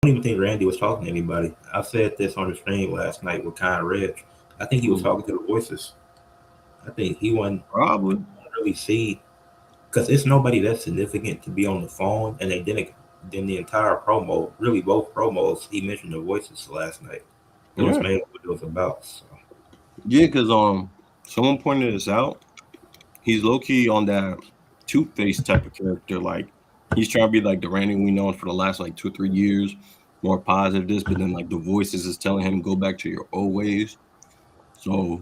don't even think Randy was talking to anybody. I said this on the stream last night with Kyle Reg. I think he was talking to the voices. I think he wasn't Probably. really see because it's nobody that's significant to be on the phone, and they didn't. Then the entire promo, really both promos, he mentioned the voices last night. It was Yeah. mainly what it was about. So. Yeah, because someone pointed this out. He's low key on that Two-Face type of character. Like he's trying to be like the Randy we known for the last like 2 or 3 years, more positive this, but then like the voices is telling him go back to your old ways. So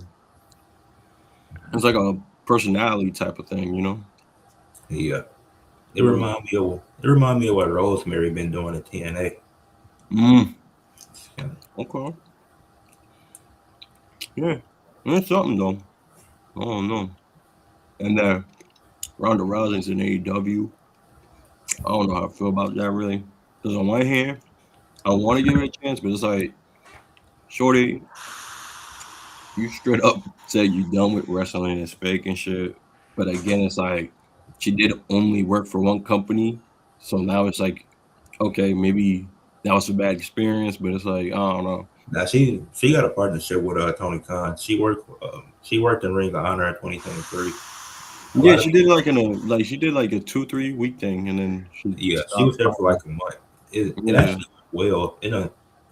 it's like a personality type of thing, you know? Yeah, Yeah. it remind me of what Rosemary been doing at TNA. Mm, Yeah, okay. Yeah. It's something though. I don't know. And Ronda Rousey's in AEW. I don't know how I feel about that really. Because on one hand, I want to give it a chance, but it's like, Shorty, you straight up said you done with wrestling and fake and shit. But again, it's like she did only work for one company. So now it's like, okay, maybe that was a bad experience, but it's like, I don't know. now she got a partnership with Tony Khan. She worked in Ring of Honor in 2023. A Yeah, lot of she did people, like she did like a 2 3 week thing and then she yeah, she was stopped there for like talking. a month. It Yeah. actually went well.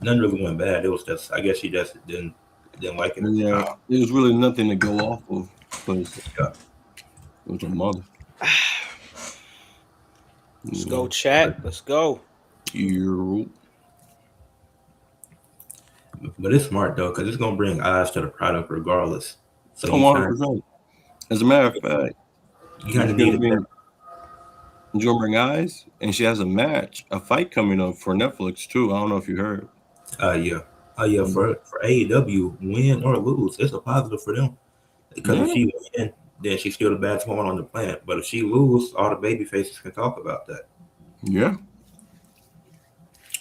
None really went bad. It was just I guess she just didn't like it at the Yeah. time. There's really nothing to go off of because Yeah, it was a month. Let's You go, know. chat. Let's go. You but it's smart though because it's gonna bring eyes to the product regardless. So oh, 100%. As a matter of fact, you kind it's of need gonna it. be Joe Eyes, and she has a fight coming up for Netflix too. I don't know if you heard. Yeah, yeah. Mhm. For AEW, win or lose, it's a positive for them because if Yeah, she win, then she's still the baddest woman on the planet. But if she lose, all the baby faces can talk about that. yeah.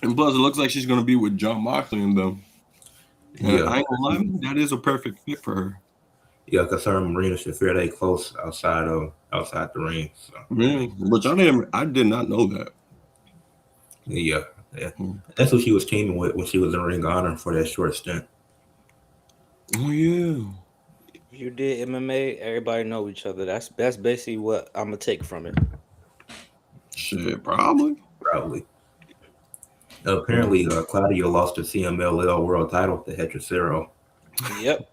And plus, it looks like she's gonna be with John Moxley and them. And Yeah, I ain't gonna lie, that is a perfect fit for her. yeah, because her and Marina Shafir they close outside the ring. So Yeah, which I did not know that. yeah, yeah, Mm. that's who she was teaming with when she was in Ring of Honor for that short stint. Oh yeah, If you did MMA, everybody know each other. That's basically what I'm gonna take from it. shit, probably. Probably. Apparently, Claudio lost the CMLL World Title to Hetrocero. Yep.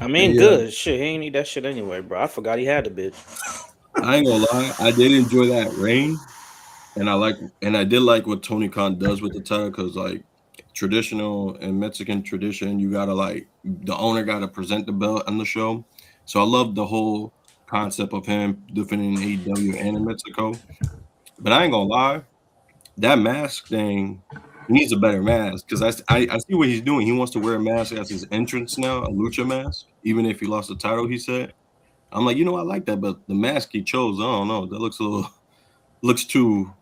I mean, Yeah, good shit. He ain't need that shit anyway, bro. I forgot he had the bitch. I ain't gonna lie, I did enjoy that reign, and I did like what Tony Khan does with the title because like traditional and Mexican tradition, you gotta like the owner gotta present the belt on the show. So I love the whole concept of him defending AEW and in Mexico. But I ain't gonna lie, that mask thing, he needs a better mask because I see what he's doing. He wants to wear a mask as his entrance now, a lucha mask, even if he lost the title. He said, "I'm like, I like that, but the mask he chose, I don't know. That looks a little looks too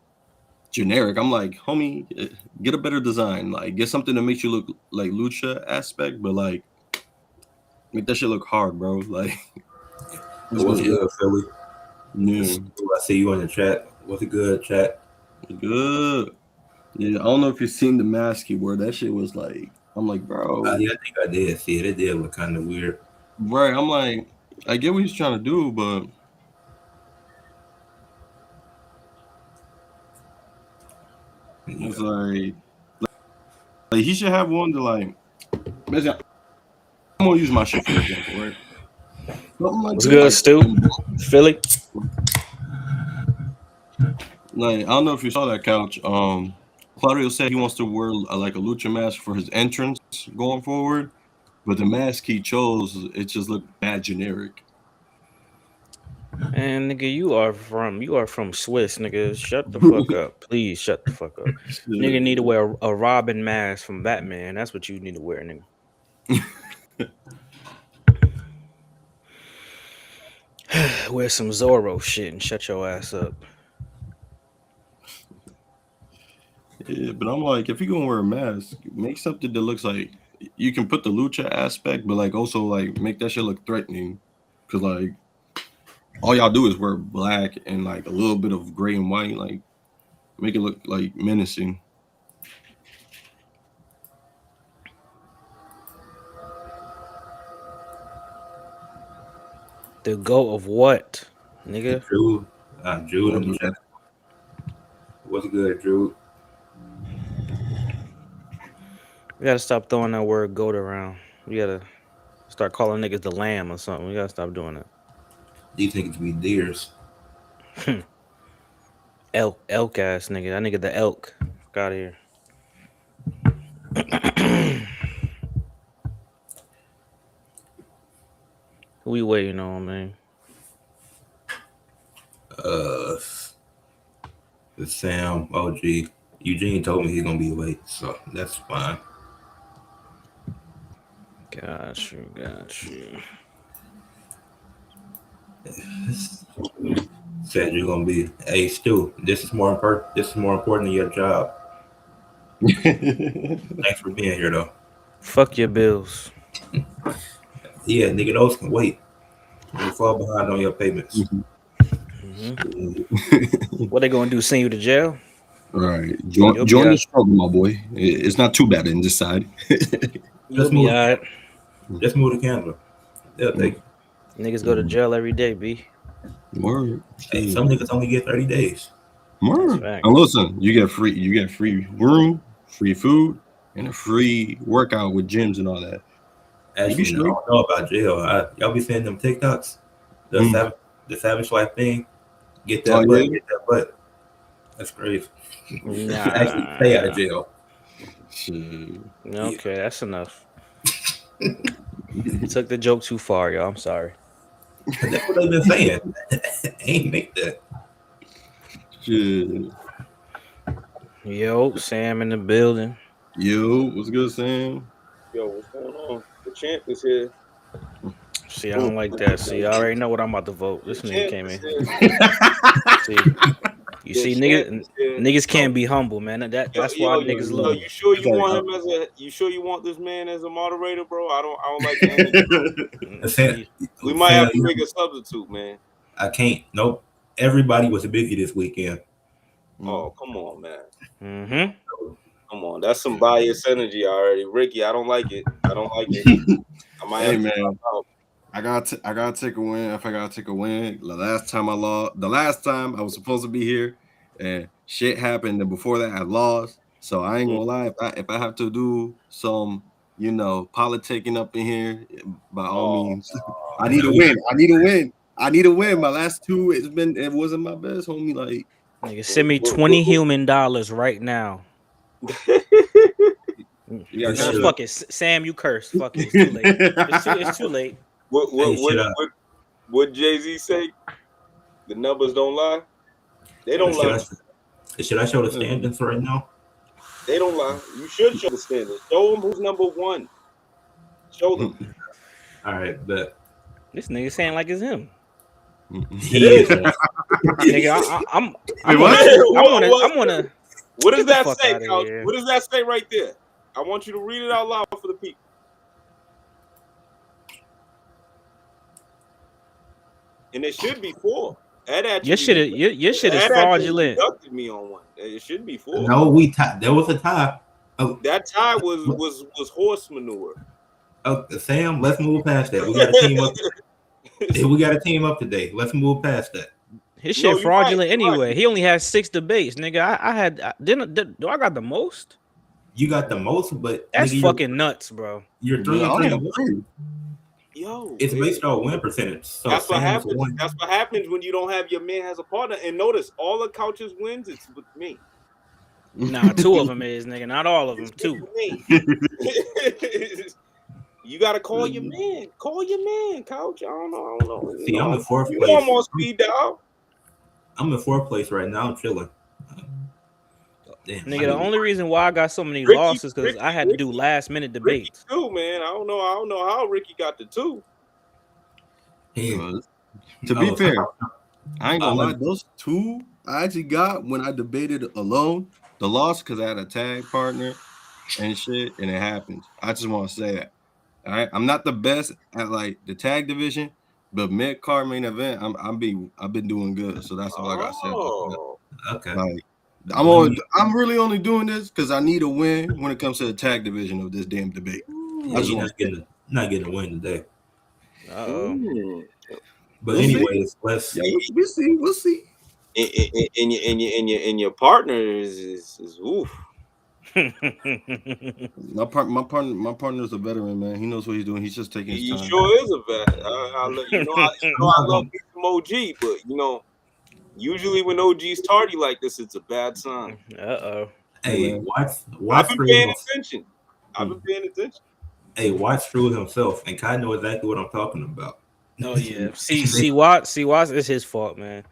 generic." I'm like, homie, get a better design. Like, get something that makes you look like lucha aspect, but like make that shit look hard, bro. Like, It it's was good. good, Philly. Yeah, I see you in the chat. What's a good chat? good. Yeah, I don't know if you've seen the mask he wore. That shit was like, I'm like, bro, Yeah, I think I did see it. It did look kind of weird. right? I'm like, I get what he's trying to do, but it's Yeah. like he should have one to like. Basically, I'm gonna use my shit for example, right? Something like What's this, good, like Stu? Philly? I don't know if you saw that couch. Claudio said he wants to wear like a lucha mask for his entrance going forward, but the mask he chose it just looked bad generic. And nigga, you are from Swiss, nigga. Shut the fuck up. Please shut the fuck up. Nigga need to Shit. wear a Robin mask from Batman. That's what you need to wear, nigga. Wear some Zorro shit and shut your ass up. Yeah, but I'm like, if you're gonna wear a mask, make something that looks like you can put the lucha aspect, but like also like make that shit look threatening. Cause like all y'all do is wear black and like a little bit of gray and white, like make it look like menacing. The goat of what, nigga? Drew. Drew, let me check. What's good, Drew? We gotta stop throwing that word goat around. We gotta start calling niggas the lamb or something. We gotta stop doing that. These niggas be deers. Elk ass nigga. That nigga the elk. Fuck out of here. Who we waiting on, man? The Sam, OG. Eugene told me he's gonna be late, so that's fine. Got you. Said you're gonna be. Hey, Stu, this is more important. This is more important than your job. Thanks for being here, though. Fuck your bills. Yeah, nigga, those can wait. You fall behind on your payments. What they gonna do? Send you to jail? Right. Join the struggle, my boy. It's not too bad in this side. Just move. Just move to Canada. They'll take you. Niggas go to jail every day, B. Word. Hey, some niggas only get 30 days. Word. And listen, you get free room, free food, and a free workout with gyms and all that. Actually, I don't know about jail. Y'all be seeing them TikToks, the Savage Life thing. Get that butt, get that butt. That's crazy. Nah. Actually, stay out of jail. Okay, that's enough. You took the joke too far, y'all. I'm sorry. That's what they've been saying. Ain't make that. Shit. Yo, Sam in the building. Yo, what's good, Sam? Yo, what's going on? The champ is here. See, I don't like that. See, I already know what I'm about to vote. This nigga came in. See, niggas can't be humble, man. That's why niggas lose. You sure you want him as a? You sure you want this man as a moderator, bro? I don't like that. We might have to make a substitute, man. I can't. Nope. Everybody was busy this weekend. Oh, come on, man. Mm-hmm. Come on, that's some biased energy already, Ricky. I don't like it. I might have to man. I gotta take a win. If I gotta take a win, the last time I was supposed to be here, and shit happened. And before that, I lost. So I ain't gonna lie. If I have to do some, politicking up in here, by all means, I need a win. My last two, it wasn't my best, homie. Like, nigga, send me $20 human right now. Fuck it, Sam. You cursed. Fuck it. It's too late. It's too late. What Jay-Z say? The numbers don't lie. They don't lie. Should I show the standings right now? They don't lie. You should show the standings. Show them who's number one. Show them. All right, but this nigga saying like it's him. He is. Nigga, I'm gonna. What does that say, Coach? What does that say right there? I want you to read it out loud for the people. And it should be 4. Your shit is fraudulent. Deducted me on one. It should be 4. No, there was a tie. Oh. That tie was horse manure. Sam, let's move past that. We got a team up. We got a team up today. Let's move past that. His shit fraudulent anyway. Right. He only has 6 debates, nigga. Do I got the most? You got the most, but that's fucking nuts, bro. You're 3-3. Yo, it's based on win percentage. So that's what happens. That's what happens when you don't have your man as a partner. And notice, all the couches wins. It's with me. Nah, 2 of them is, nigga. Not all of them. 2. You gotta call your man. Call your man, coach. I don't know. See, I'm in 4th place. I'm on speed dial. I'm in 4th place right now. I'm chilling. Damn, nigga, the only reason why I got so many losses because I had to do last minute debates. Ricky too, man. I don't know how Ricky got the 2. To be fair, I ain't gonna lie. Those 2 I actually got when I debated alone. The loss because I had a tag partner and shit, and it happened. I just want to say that. All right, I'm not the best at like the tag division, but mid card main event, I've been doing good. So that's all I got to say about that. Okay. Like, I'm really only doing this because I need a win when it comes to the tag division of this damn debate. I just not getting a win today. But anyways, let's. Yeah, we'll see. And your partner is oof. My partner's a veteran, man. He knows what he's doing. He's just taking his He time. sure is a vet. I love me some OG, but usually when OG's tardy like this, it's a bad sign. Hey, I've been paying attention. Hey, Watts threw himself, and Kai know exactly what I'm talking about. Oh yeah, see Watts is his fault, man.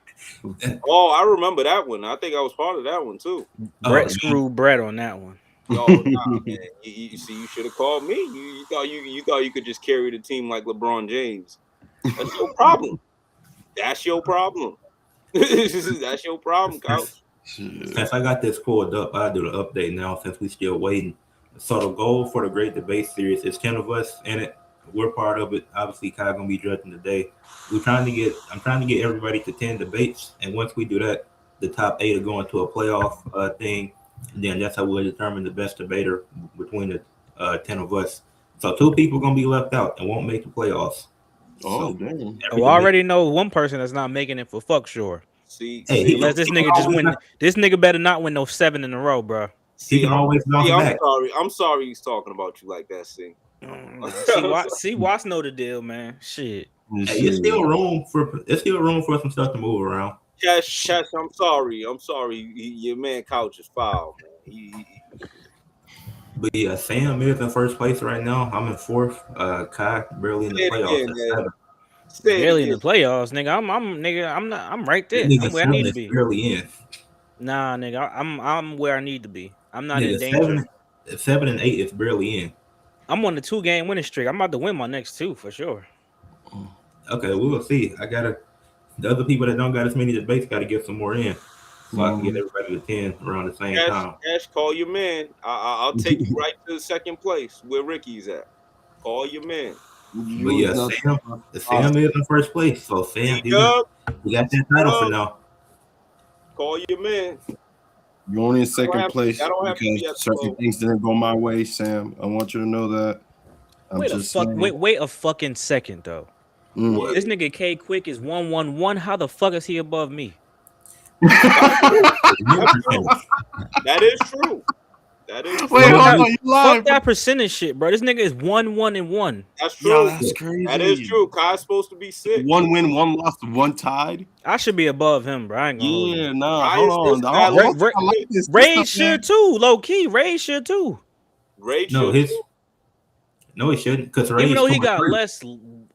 Oh, I remember that one. I think I was part of that one too. Brett screwed Brett on that one. Oh, nah, man. You see, you should have called me. You thought you could just carry the team like LeBron James. That's your problem. That's your problem. That's your problem, coach. Since I got this pulled up, I'll do the update now since we still waiting. So the goal for the Great Debate Series is 10 of us in it. We're part of it. Obviously, Kai gonna be judging today. I'm trying to get everybody to 10 debates, and once we do that, the top 8 are going to a playoff thing. And then that's how we'll determine the best debater between the 10 of us. So 2 people gonna be left out and won't make the playoffs. Oh, damn. I already know one person that's not making it for fuck sure. See, unless this nigga just win. This nigga better not win no 7 in a row, bro. See, I'm sorry he's talking about you like that, see. Watts know the deal, man. Shit. Hey, it's still room for some stuff to move around. Cash, I'm sorry. Your man Couch is foul, man. But yeah, Sam is in first place right now. I'm in 4th. Kai barely in the playoffs. Barely in the playoffs, nigga. I'm right there. I'm where I need to be. Barely in. Nah, nigga. I'm where I need to be. I'm not in danger. 7 and 8 is barely in. I'm on the 2-game winning streak. I'm about to win my next 2 for sure. Okay, we'll see. The other people that don't got as many debates got to get some more in. So I can get everybody to 10 around the same time. Cash, call your man. I'll take you right to the 2nd place where Ricky's at. Call your man. But yeah, Sam is in first place. So Sam, we got that title for now. Call your man. You're only in 2nd place because certain things didn't go my way, Sam. I want you to know that. Wait a fucking second though. This nigga K Quick is 111. How the fuck is he above me? That is true. Wait, hold on, you lying. Fuck that percentage shit, bro. This nigga is 1-1-1. That's true. Yo, that's crazy. That is true. Kai's supposed to be 6. 1 win, 1 loss, 1 tied. I should be above him, bro. I ain't gonna hold on. Ray should too, low key. Ray should too. No, he shouldn't. Because even though he got less,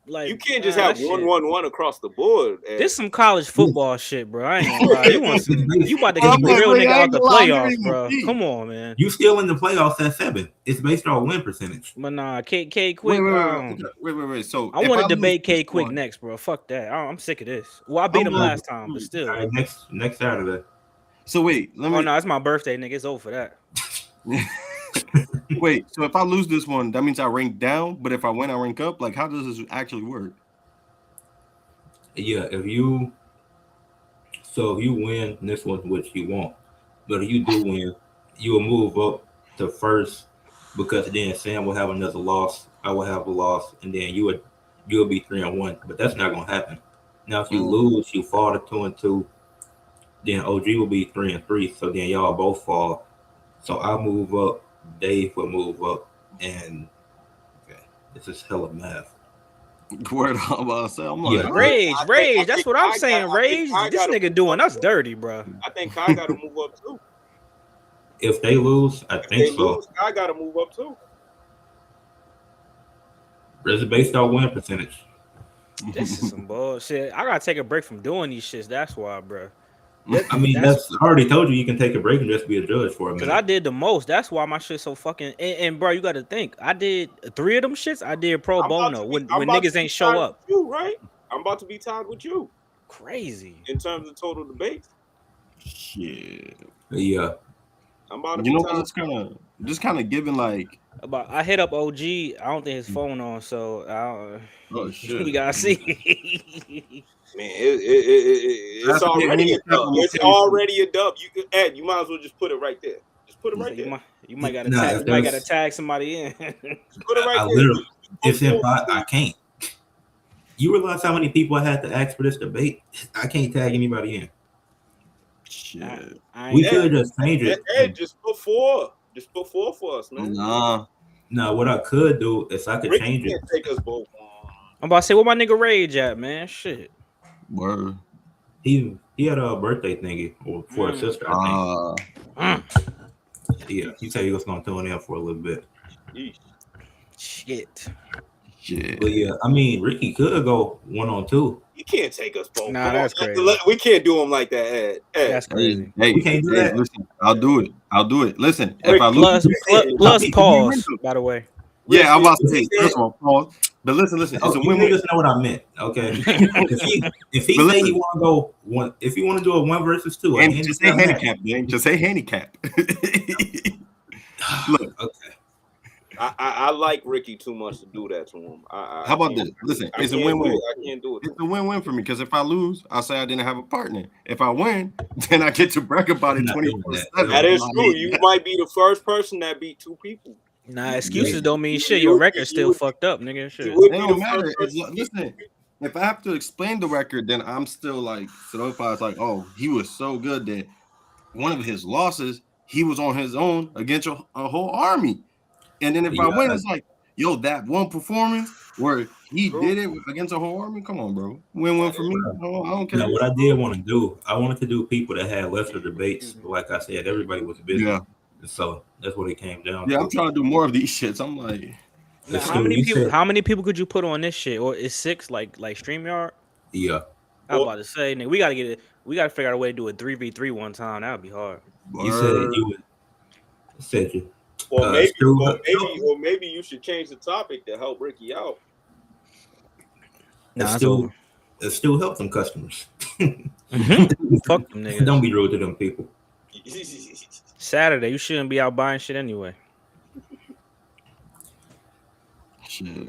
like you can't just have 1-1-1 across the board. This some college football shit, bro. I ain't gonna lie. You about to get a real nigga out the playoffs, bro. Come on, man. You still in the playoffs at 7. It's based on win percentage. But nah, K Quick. Wait. So I want to debate K Quick next, bro. Fuck that. I'm sick of this. Well, I beat him last time, but still. Right, next Saturday. So wait, Oh no, it's my birthday, nigga. It's over for that. Wait, so if I lose this one, that means I rank down, but if I win, I rank up? Like, how does this actually work? Yeah, if you win this one, which you won't, but if you do win, you will move up to first because then Sam will have another loss, I will have a loss, and then you'll be 3-1. But that's not gonna happen. Now, if you lose, you fall to 2-2. Then OG will be 3-3. So then y'all both fall. So I move up. Dave will move up, and this is hella math. Word I'm about to say, I'm like, Rage. That's what I'm saying. Rage. This nigga doing us dirty, bro. I think Kai got to move up too. If they lose, I think so. Kai got to move up too. It's based on win percentage. This is some bullshit. I gotta take a break from doing these shits. That's why, bro. I already told you can take a break and just be a judge for a minute. Because I did the most. That's why my shit's so fucking. And bro, you got to think. I did 3 of them shits. I did pro bono when niggas ain't show up. You right? I'm about to be tied with you. Crazy. In terms of total debates. Shit. Yeah. I'm about to be tied. It's just kind of giving like. I hit up OG. I don't think his phone on, so oh shit. We gotta see. Man, it's already a dub. It's already a dub. Ed, you might as well just put it right there. Just put it right there. You might gotta tag somebody in. Just put it right there. Literally, it's impossible. I can't. You realize how many people I had to ask for this debate? I can't tag anybody in. Shit. We could just change it. Ed, just put four for us, man. Nah, what I could do is I could Ricky change it. can't take us both. I'm about to say, where my nigga Rage at, man? Shit. Word. He had a birthday thingy for his sister, I think. Yeah, he said he was gonna tune in for a little bit. Shit. But yeah, I mean, Ricky could go 1-on-2. You can't take us both. Nah, that's crazy. We can't do him like that, Ed. That's crazy. Hey, we can't do that. Listen, I'll do it. Listen, if I lose, plus pause. By the way. Yeah, I'm about to say first of all, pause. But listen, it's a win-win. Niggas know what I meant, okay? if he say he want to go one, if you want to do a 1 versus 2, and just say handicap, man. Just say handicap. Look, okay. I like Ricky too much to do that to him. How about this? Listen, it's a win-win. I can't do it. It's a win-win for me because if I lose, I'll say I didn't have a partner. If I win, then I get to brag about it 24/7. That is true. You might be the first person that beat 2 people. Nah, excuses don't mean shit. Your record's still fucked up, nigga. Shit. It don't matter. Listen, if I have to explain the record, then I'm still like solidified. It's like, oh, he was so good that one of his losses, he was on his own against a whole army. And then if I win, it's like, yo, that one performance where he did it against a whole army. Come on, bro. Win-win for me. I don't care. Now, what I did want to do, I wanted to do people that had lesser debates. But like I said, everybody was busy. Yeah. So that's what it came down to. Yeah, I'm trying to do more of these shits. I'm like, now, how many people could you put on this shit? Or is 6 like StreamYard? Yeah. I was about to say, nigga, we gotta get it. We gotta figure out a way to do a 3v3 one time. That would be hard. You said you would. Said you. Or maybe you should change the topic to help Ricky out. It still help them customers. Fuck them niggas. Don't be rude to them people. Saturday, you shouldn't be out buying shit anyway. shit.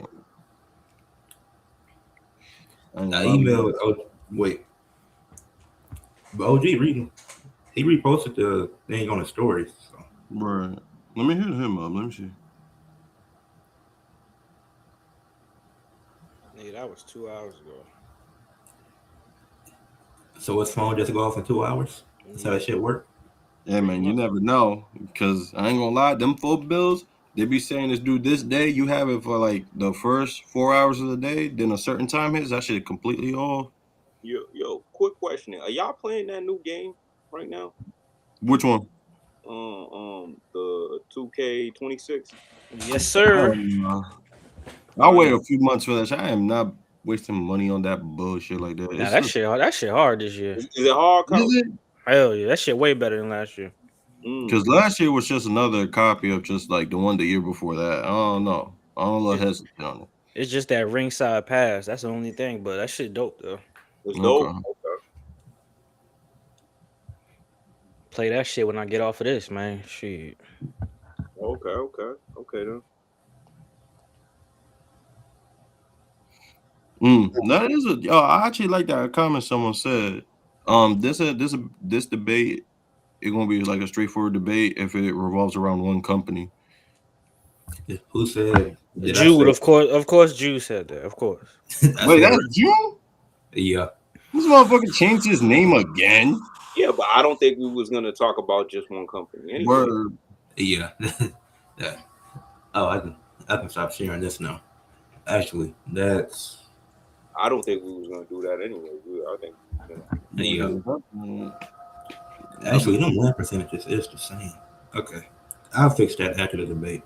I emailed. Wait, but OG reading. He reposted the thing on the stories. So. Right. Let me hit him up. Let me see. Nigga, that was 2 hours ago. So his phone just go off in 2 hours? That's how that shit work? Yeah, man, you never know. Because I ain't gonna lie, them 4 bills, they be saying it's due this day. You have it for like the first 4 hours of the day. Then a certain time hits, that shit completely off. Yo, quick question. Are y'all playing that new game right now? Which one? The 2K26. Yes, sir. I'll wait a few months for that. I am not wasting money on that bullshit like that. Nah, that shit hard this year. Is it hard? Is it? Hell yeah, that shit way better than last year. Because last year was just another copy of just like the one the year before that. I don't know. I don't know hesitant on it. It's just that ringside pass. That's the only thing, but that shit dope though. It's dope. Okay. Play that shit when I get off of this, man. Shit. Okay then. That is I actually like that comment someone said. This debate, it's gonna be like a straightforward debate if it revolves around one company. Who said? Jude, of course, Jude said that. Of course. Wait, that's Jude? Yeah. This motherfucker changed his name again. Yeah, but I don't think we was gonna talk about just one company. Anyway. Word. Yeah. Yeah. Oh, I can stop sharing this now. Actually, that's. I don't think we was gonna do that anyway. I think. Yeah. Actually, them win percentages is the same. Okay, I'll fix that after the debate.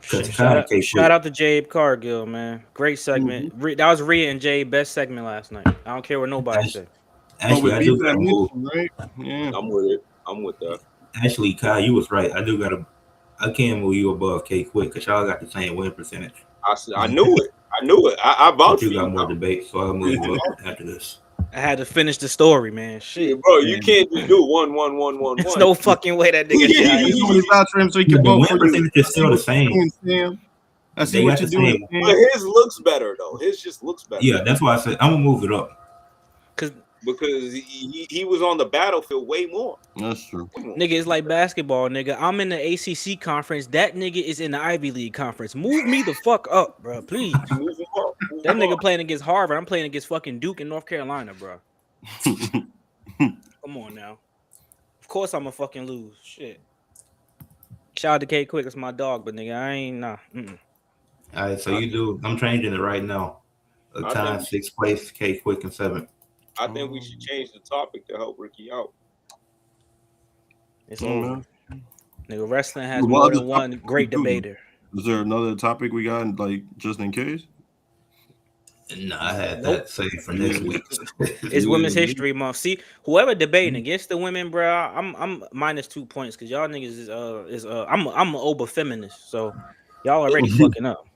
Shout out to Jabe Cargill, man. Great segment. That was Rhea and Jay best segment last night. I don't care what nobody said. Actually, I do gotta move. Right? Yeah. I'm with it. I'm with that. Actually, Kyle, you was right. I can't move you above K Quick because y'all got the same win percentage. I knew it. I vouch for you. Got more debate, so I'll move you up after this. I had to finish the story, man. Shit, bro, you can't just do one. There's no fucking way that nigga so he can vote for you. It's still the same. I see what you're doing. But his looks better though. His just looks better. Yeah, that's why I said I'm gonna move it up. Because he was on the battlefield way more. That's true. Nigga, it's like basketball, nigga. I'm in the ACC conference. That nigga is in the Ivy League conference. Move me the fuck up, bro, please. Move him That nigga playing against Harvard. I'm playing against fucking Duke in North Carolina, bro. Come on now. Of course I'm a fucking lose. Shit. Shout out to K Quick. It's my dog, but nigga, I ain't nah. All right, so you do. I'm changing it right now. Time 6th place, K Quick and 7th. I think we should change the topic to help Ricky out. It's over. Nigga, wrestling has more than one great debater. Is there another topic we got, like, just in case? No, I had that saved for next week. It's Women's History Month. See, whoever debating against the women, bro, I'm minus 2 points because y'all niggas is I'm an over feminist, so y'all already fucking up.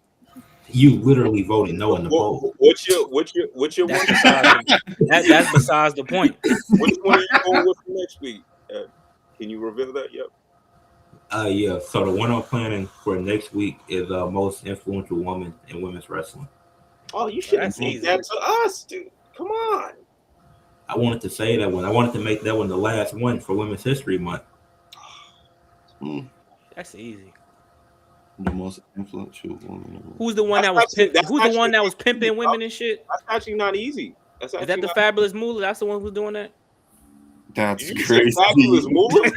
You literally voted no in the poll. What's your that's besides the point. Which one are you going with for next week? Can you reveal that yet? Yeah. So the one I'm planning for next week is most influential woman in women's wrestling. Oh, you should have said that to us, dude. Come on. I wanted to say that one. I wanted to make that one the last one for Women's History Month. That's easy. The most influential woman. Who's the one that was pimping women and shit? That's actually not easy. Is that the Fabulous Moolah? That's the one who's doing that? That's crazy. Fabulous Moolah?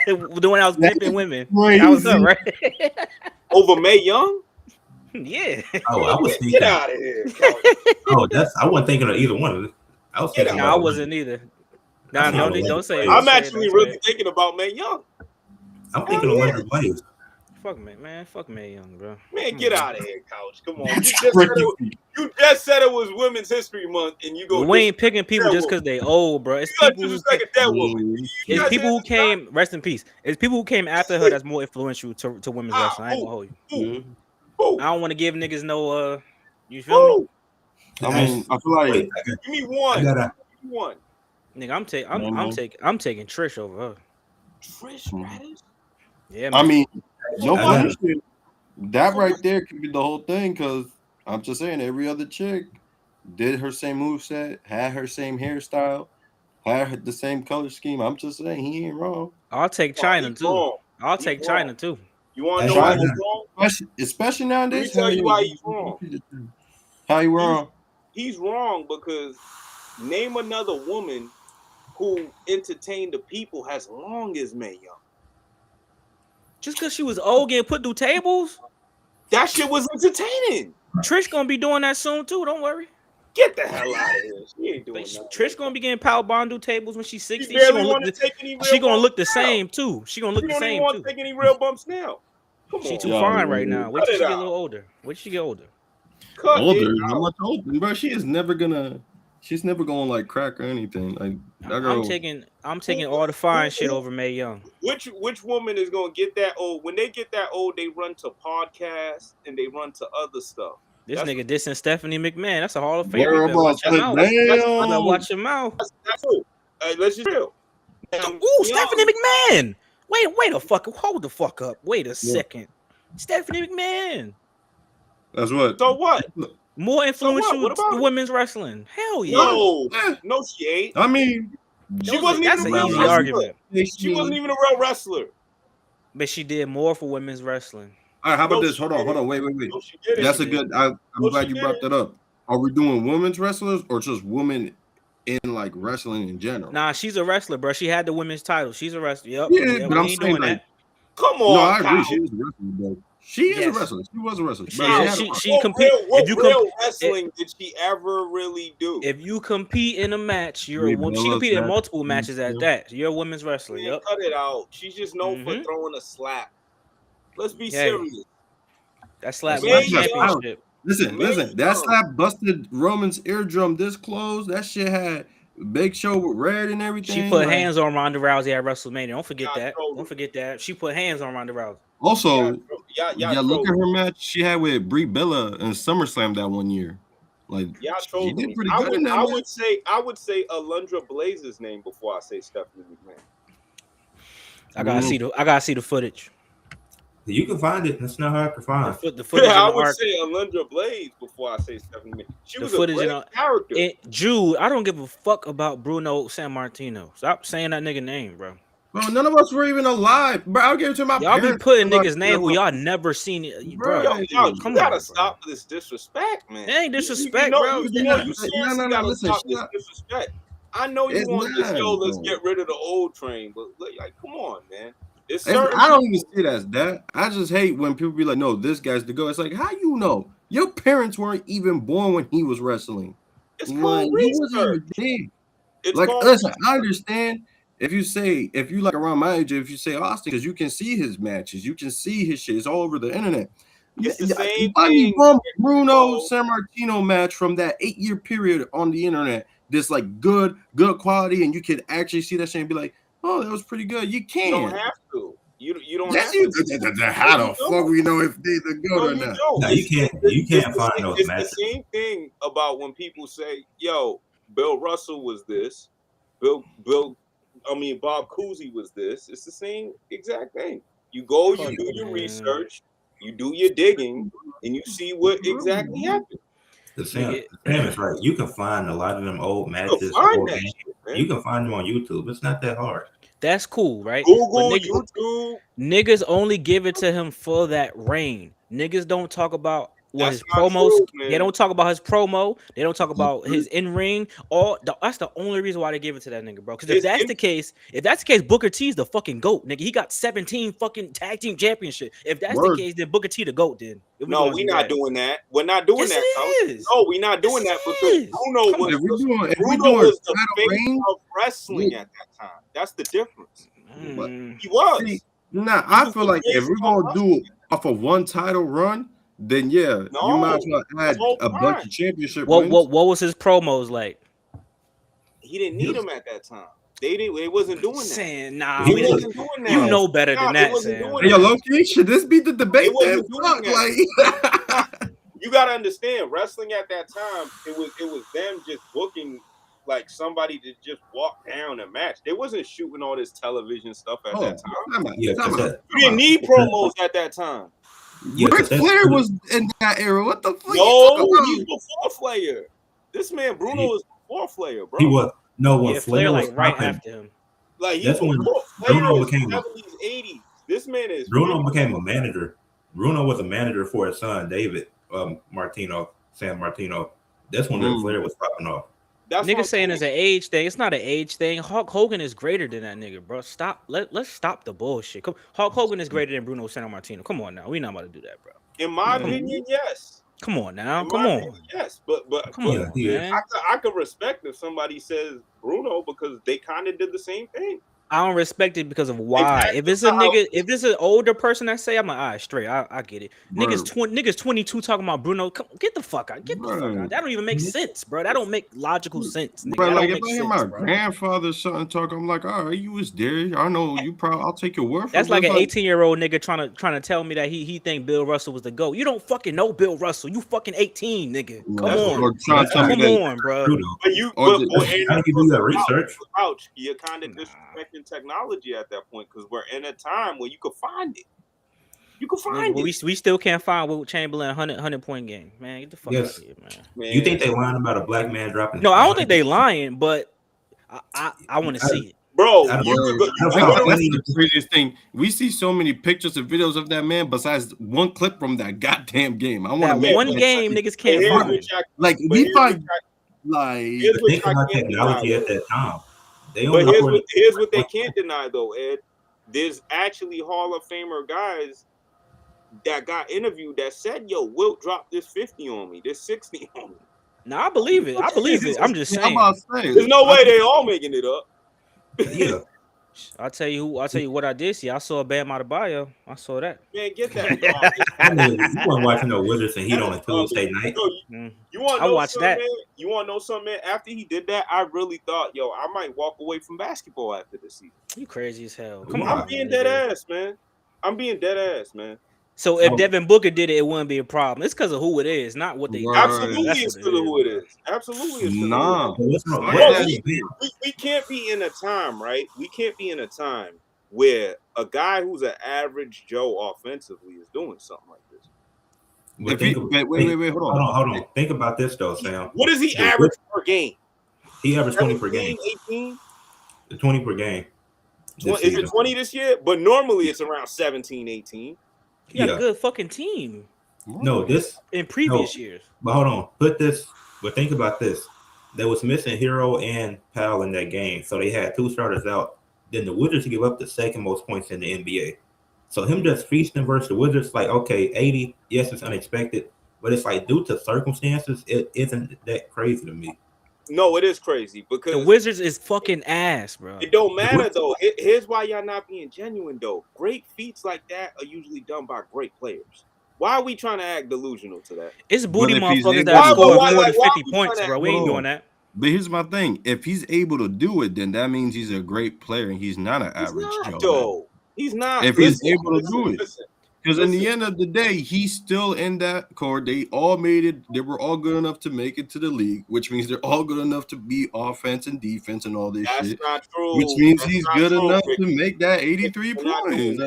The one that was pimping women. That was up, right? Over Mae Young? Yeah. Oh, I was thinking. Get out of here. I wasn't thinking of either one of them. I was thinking. No, I wasn't either. Nah, don't say it. I'm actually really thinking about Mae Young. I'm thinking of Landry Blaze. Fuck me, man. Fuck Mae Young, bro. Man, get out of here, Couch. Come on. You just said it was Women's History Month, and you go. We ain't picking people just because they old, bro. It's people who came. Rest in peace. It's people who came after her that's more influential to women's wrestling. I ain't gonna hold you. I don't want to give niggas no. You feel me? I mean, I feel like give me one. I got one. Nigga, I'm taking Trish over her. Trish Radish? Yeah, man. I mean, no funny shit. That right there could be the whole thing, because I'm just saying every other chick did her same moveset, had her same hairstyle, had the same color scheme. I'm just saying he ain't wrong. I'll take China too. I'll take China too. You want to know why he's wrong? Especially nowadays. Let me tell you why he's wrong. How you wrong? He's wrong because name another woman who entertained the people as long as Mae Young. Just because she was old getting put through tables? That shit was entertaining. Trish gonna be doing that soon too. Don't worry. Get the hell out of here. She ain't doing that. Trish gonna be getting power bond through tables when she's 60. She gonna look the same too. She gonna look the same too. Want to take any real bumps now. Come she on. too fine right now. Wait till she get a little older. Wait till she get older. How much older, bro? She's never gonna like crack or anything. Like that girl. I'm taking all the fine shit over Mae Young. Which woman is gonna get that old? When they get that old, they run to podcasts and they run to other stuff. This nigga dissing Stephanie McMahon. That's a Hall of Famer. Watch your mouth. That's true. Let's just real. Ooh, Stephanie McMahon. Wait a fuck. Hold the fuck up. Wait a second. Stephanie McMahon. That's what. So what? More influential to women's wrestling. Hell yeah. No, she ain't. I mean, she wasn't even a real wrestler. Argument. She wasn't even a real wrestler. But she did more for women's wrestling. All right, how about this? Hold on. Wait. No, that's a good. I'm glad you brought that up. Are we doing women's wrestlers or just women in like wrestling in general? Nah, she's a wrestler, bro. She had the women's title. She's a wrestler. Yep. Yeah, but I'm saying like, come on. No, I agree. She is a wrestler, though. She is a wrestler. She was a wrestler. She compete. What real wrestling did she ever really do? If you compete in a match, you're a woman. She competed in multiple matches at that. You're a women's wrestler. Yep. Cut it out. She's just known for throwing a slap. Let's be serious. That slap was a championship. Listen. That slap busted Roman's eardrum this close. That shit had Big Show with red and everything. She put hands on Ronda Rousey at WrestleMania. Don't forget that. Don't forget that. She put hands on Ronda Rousey. Also, look at her match she had with Brie Bella in SummerSlam that one year. Like, she did pretty good in that I would say Alundra Blaze's name before I say Stephanie McMahon. I gotta see the footage. You can find it. That's not hard to find. The footage. I would say Alundra Blaze before I say Stephanie McMahon. She was a great character. Jude, I don't give a fuck about Bruno Sammartino. Stop saying that nigga name, bro. Bro, none of us were even alive. Bro, I'll give it to my Y'all be parents. putting niggas' name who y'all never seen, bro. Yo, you Come gotta on, stop this disrespect, man. It ain't disrespect, you know, bro. You No, seriously gotta listen, stop this disrespect. I know you it's want this, not, let's bro. get rid of the old train, but like, come on, man. I don't even see it as that. I just hate when people be like, no, this guy's the GOAT. It's like, how you know? Your parents weren't even born when he was wrestling. It's Like, called he wasn't even research. there. It's Like, called listen, research. I understand if you like around my age, if you say Austin, because you can see his matches, you can see his shit. It's all over the internet. It's the same Find me thing. one Bruno Sammartino match from that 8-year period on the internet. This like good quality, and you can actually see that shit and be like, oh, that was pretty good. You You don't can. have to. You don't Yes, have you. to. How the fuck we know if they the good No, or you not? don't. No, you can't find those It's matches. the same thing about when people say, "Yo, Bill Russell was this." Bob Cousy was this. It's the same exact thing. You go, you do your research, you do your digging, and you see what exactly happened. Sam is right. You can find a lot of them old matches. Find that shit, man. You can find them on YouTube. It's not that hard. That's cool, right? Google, but YouTube. Niggas only give it to him for that reign. Niggas don't talk about what That's his not promos. true, man. They don't talk about his promo. They don't talk about his in ring. That's the only reason why they give it to that nigga, bro. Because if that's the case, Booker T's the fucking GOAT, nigga. He got 17 fucking tag team championship. If that's the case, then Booker T the GOAT. Then no, we're not doing that. We're not doing that. No, we're not doing that because Bruno was the face of wrestling at that time. That's the difference. He was. See, I feel like if we're gonna do off of one title run, then you might as well add a bunch of championship wins. What was his promos like? He didn't need them at that time. They wasn't doing that. Saying, nah, he wasn't doing that. You know better than that, Sam. Hey, yo, low-key, should this be the debate? Then? Fuck, like, you gotta understand, wrestling at that time, it was them just booking like somebody to just walk down a match. They wasn't shooting all this television stuff at that time. You didn't need promos at that time. Ric Flair was in that era. What the fuck? No, he's before Flair. This man Bruno is before Flair, bro. He was when Flair was like right after him. Like that's when Bruno became 70s, 80s. This man is Bruno became a manager. Bruno was a manager for his son David San Martino. That's when Ric Flair was popping off. Nigga saying it's an age thing. It's not an age thing. Hulk Hogan is greater than that nigga, bro. Stop. Let's stop the bullshit. Hulk Hogan is greater than Bruno Sammartino. Come on now. We not about to do that, bro. In my opinion, yes. Come on now. Come on. Yes, but come on, man. I could respect if somebody says Bruno because they kind of did the same thing. I don't respect it because of why. If it's a nigga, if it's an older person that say, I'm like, all right, straight. I get it. Niggas 22 talking about Bruno. Get the fuck out. Get the fuck out. That don't even make sense, bro. That don't make logical sense. Nigga. Bro, like if I hear my grandfather something talk, I'm like, all right, you was there. I know you probably. I'll take your word for it. That's like an 18-year-old nigga trying to tell me that he think Bill Russell was the GOAT. You don't fucking know Bill Russell. You fucking 18, nigga. Come on, bro. But you do that research. You're kind of disrespecting technology at that point because we're in a time where you could find it. You can find it. We still can't find Wilt Chamberlain 100 point game, man. Get the fuck out of here, man. You think they lying about a black man dropping? No, I don't think they lying, but I want to see it, bro. That's the craziest thing. We see so many pictures and videos of that man. Besides one clip from that goddamn game, I want to one game niggas can't find. Like we find like think about technology at that time. But here's what they can't deny though, Ed. There's actually Hall of Famer guys that got interviewed that said, "Yo, Wilt dropped this 50 on me, this 60 on me." No, I believe it. I'm just saying. There's no way they all making it up. Yeah. I'll tell you what I did see. I saw a Bam Adebayo. I saw that. Man, get that. You weren't watching no Wizards and Heat on a Tuesday night. You want to know something, man? You want to know something, man? After he did that, I really thought, yo, I might walk away from basketball after this season. You crazy as hell. Come on, I'm being dead ass, man. So if Devin Booker did it, it wouldn't be a problem. It's because of who it is, not what they do. Absolutely, it's because of who it is. Absolutely, we can't be in a time, right? We can't be in a time where a guy who's an average Joe offensively is doing something like this. Wait, hold on. Think about this though, Sam. What does he average per game? He averaged 20 per game. 18? 20 per game. Is it 20 this year? But normally it's around 17, 18. He got a good fucking team. No, this in previous years. But hold on, but think about this. They was missing Hero and Powell in that game, so they had two starters out. Then the Wizards give up the second most points in the NBA. So him just feasting versus the Wizards, like, okay, 80, yes, it's unexpected, but it's like due to circumstances, it isn't that crazy to me. No, it is crazy because the Wizards is fucking ass, bro. It don't matter though. Here's why y'all not being genuine though. Great feats like that are usually done by great players. Why are we trying to act delusional to that? It's booty motherfuckers that score more than 50 points, bro. We ain't doing that. But here's my thing: if he's able to do it, then that means he's a great player, and he's not an average Joe. He's not. If he's able to do it, because in the end of the day, he's still in that core. They all made it. They were all good enough to make it to the league, which means they're all good enough to be offense and defense and all this shit. That's not true. Which means he's good enough to make that 83 points.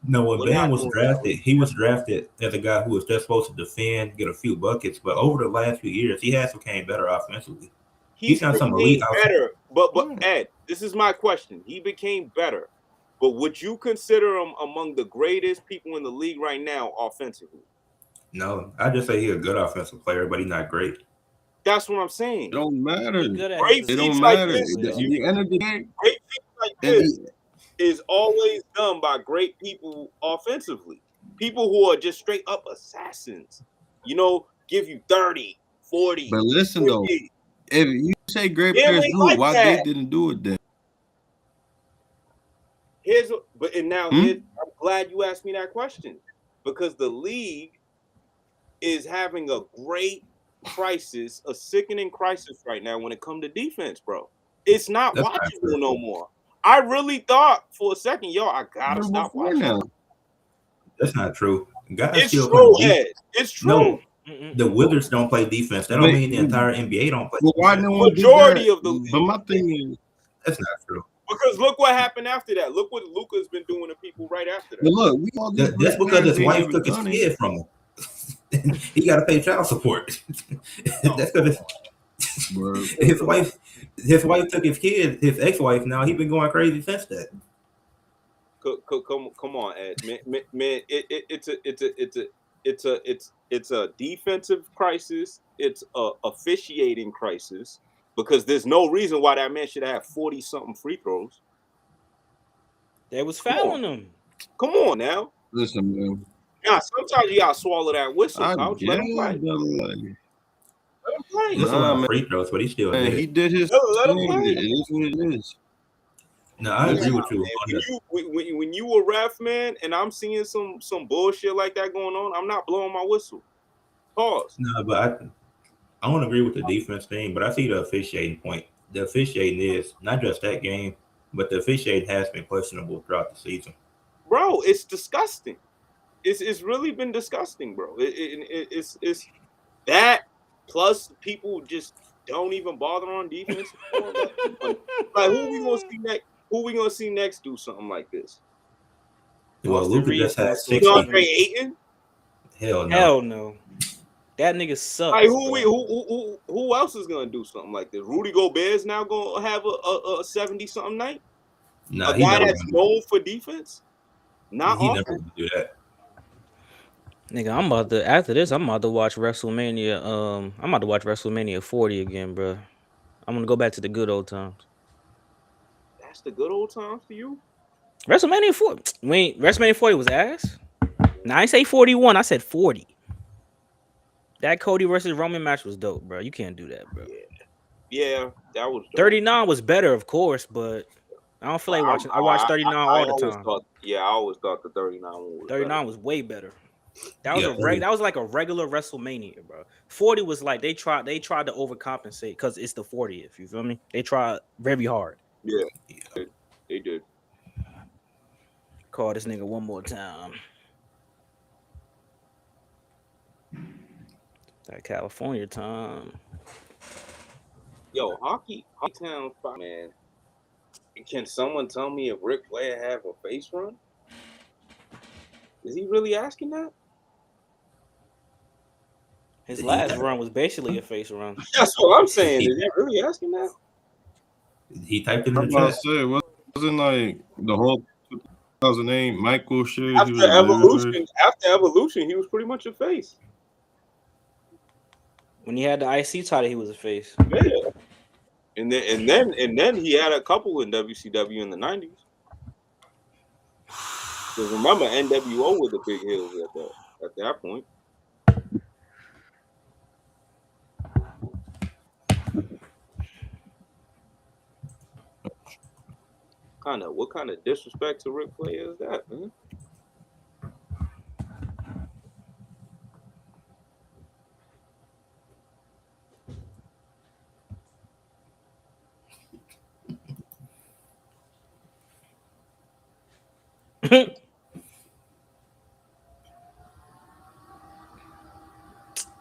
No, when Bam was drafted, he was drafted as a guy who was just supposed to defend, get a few buckets. But over the last few years, he has become better offensively. He's done some elite better. But Ed, this is my question. He became better. But would you consider him among the greatest people in the league right now offensively? No, I just say he's a good offensive player, but he's not great. That's what I'm saying. It don't matter. Great it don't like matter. This, at the end of the day, great feats like this is always done by great people offensively. People who are just straight up assassins. You know, give you 30, 40. But listen 50. Though, if you say great players do it, why they didn't do it then? I'm glad you asked me that question because the league is having a great crisis, a sickening crisis right now when it comes to defense, bro. It's not watchable no more. I really thought for a second, I gotta stop watching now. That's not true. It's true, Ed. It's true. No, the Wizards don't play defense. That don't mean the entire NBA don't play defense. Why no majority of the league? But my thing is, that's not true. Because look what happened after that. Look what Luka's been doing to people right after that. But look, that's because his wife took his kid from him. He got to pay child support. That's because his wife took his kid, his ex-wife. Now he's been going crazy since that. Come on, Ed. Man, it's a defensive crisis. It's a officiating crisis. Because there's no reason why that man should have 40-something free throws. They was fouling him. Come on now. Listen, man. Yeah, sometimes you gotta swallow that whistle. Let him play. Let him play. That's a lot of free throws, but he still did. He did his let him thing. play. It is what it is. No, I agree with you. When you a ref, man, and I'm seeing some bullshit like that going on, I'm not blowing my whistle. Pause. No, but I don't agree with the defense thing, but I see the officiating point. The officiating is not just that game, but the officiating has been questionable throughout the season. Bro, it's disgusting. It's really been disgusting, bro. It's that plus people just don't even bother on defense. Like who we gonna see next? Who we gonna see next do something like this? Well, Luka just had 6. DeAndre Ayton? Hell no. Hell no. That nigga sucks. Like who else is gonna do something like this? Rudy Gobert's now gonna have a 70-something night. No, a guy that's known for defense. He never gonna do that. Nigga, after this, I'm about to watch WrestleMania. I'm about to watch WrestleMania 40 again, bro. I'm gonna go back to the good old times. That's the good old times for you. WrestleMania 40. Wait, WrestleMania 40 was ass. Now I ain't say 41. I said 40. That Cody versus Roman match was dope, bro. You can't do that, bro. Yeah, that was dope. 39 was better, of course, but I don't feel like watching. I watch 39 all the time. I always thought the 39 one was 39 better. was way better. That was that was like a regular WrestleMania, bro. 40 was like they tried to overcompensate because it's the 40th. You feel me? They tried very hard. Yeah, they did. Call this nigga one more time. That California time. Yo, hockey town, man. Can someone tell me if Ric Flair have a face run? Is he really asking that? His last run was basically a face run. That's what I'm saying. Is he really asking that? He typed it in the chat. Wasn't like the whole 2008 Michael shit. He was After a babyface. Evolution, he was pretty much a face. When he had the IC title, he was a face. Yeah. And then he had a couple in WCW in the 90s. Because remember, NWO were the big heels at that point. What kind of disrespect to Ric Flair is that, man?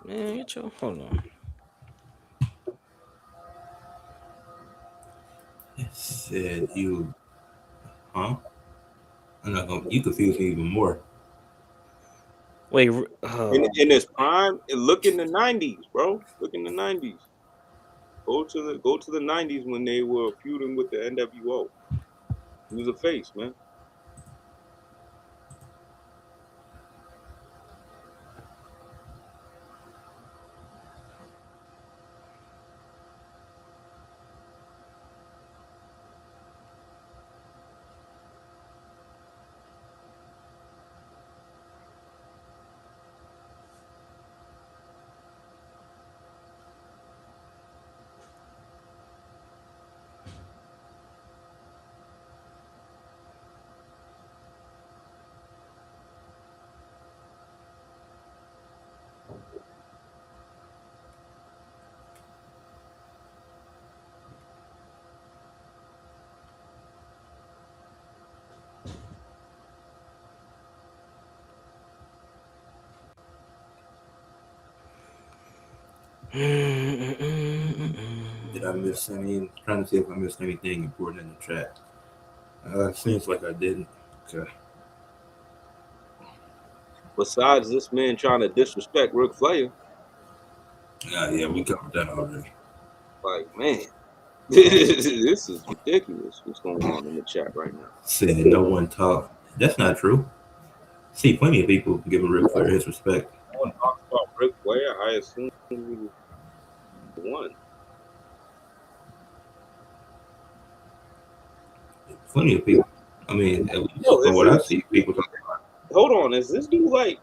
Man, get your hold on. It said you, huh? I'm not gonna. You confuse me even more. Wait, In his prime, look in the 90s, bro. Look in the 90s. Go to the 90s when they were feuding with the NWO. He was a face, man. Did I miss any? I'm trying to see if I missed anything important in the chat. Seems like I didn't. Okay. Besides this man trying to disrespect Ric Flair, Yeah, we covered that already. like, man, this is ridiculous. What's going on in the chat right now? Said no one talked. That's not true. See, plenty of people giving Ric Flair his respect. No one talks about Ric Flair. I assume he was the one. Plenty of people. I mean, at least Yo, from what I see, people talking about. Hold on, is this dude like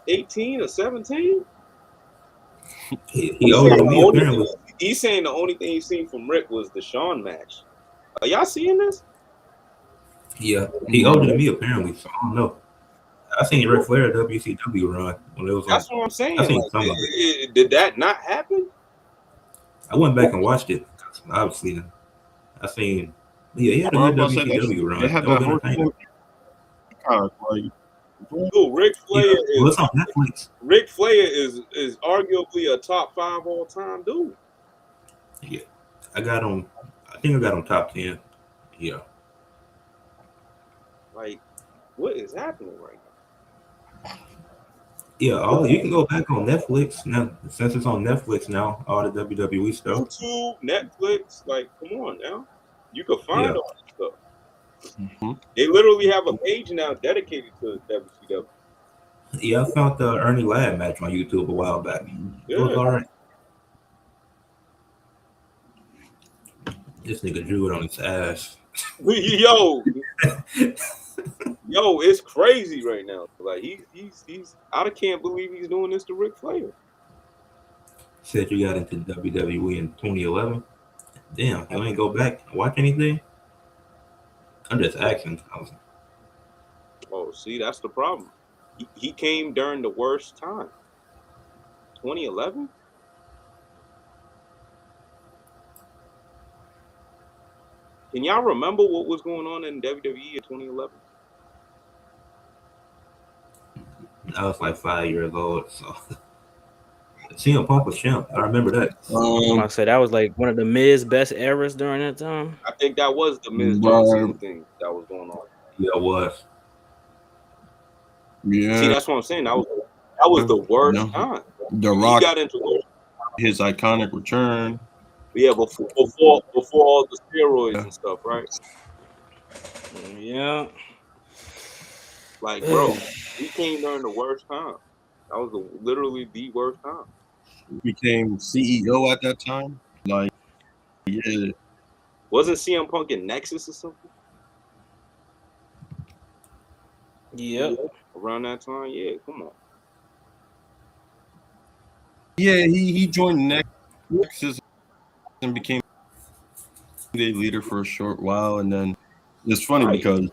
18 or 17? He older than me, apparently. He's saying the only thing he's seen from Rick was the Shawn match. Are y'all seeing this? Yeah, he older than me, apparently. So I don't know. I seen Ric Flair WCW run when it was on. That's what I'm saying. I seen Like, some of it. Did that not happen? I went back and watched it. Obviously, I seen. Yeah, he had a good WCW run. They had That was that whole entertaining. like, Dude, Ric Flair Yeah, well, is it's on Netflix. Ric Flair is arguably a top 5 all time dude. Yeah, I got him. I think I got him top 10. Yeah. Like, what is happening right now? Yeah, you can go back on Netflix now. Since it's on Netflix now, all the WWE stuff. YouTube, Netflix, like, come on now. You can find all this stuff. Mm-hmm. They literally have a page now dedicated to WCW. Yeah, I found the Ernie Ladd match on YouTube a while back. Yeah. It was all right. This nigga drew it on his ass. Yo, it's crazy right now. Like he's I can't believe he's doing this to Ric Flair. Said you got into WWE in 2011. Damn, you ain't go back and watch anything? I'm just asking. Oh, see, that's the problem. He came during the worst time. 2011? Can y'all remember what was going on in WWE in 2011? I was like 5 years old, so CM Punk was champ. I remember that. I said that was like one of the Miz best eras during that time. I think that was the Miz John Cena thing that was going on. Yeah, it was. Yeah. See, that's what I'm saying. That was the worst time. The Rock got into his iconic return. Yeah, before all the steroids and stuff, right? Yeah. Like, bro, we came during the worst time. That was literally the worst time. Became CEO at that time. Like, yeah, Wasn't CM Punk in Nexus or something Yep. around that time? Yeah, come on. yeah, he joined Nexus and became the leader for a short while, and then it's funny Right. because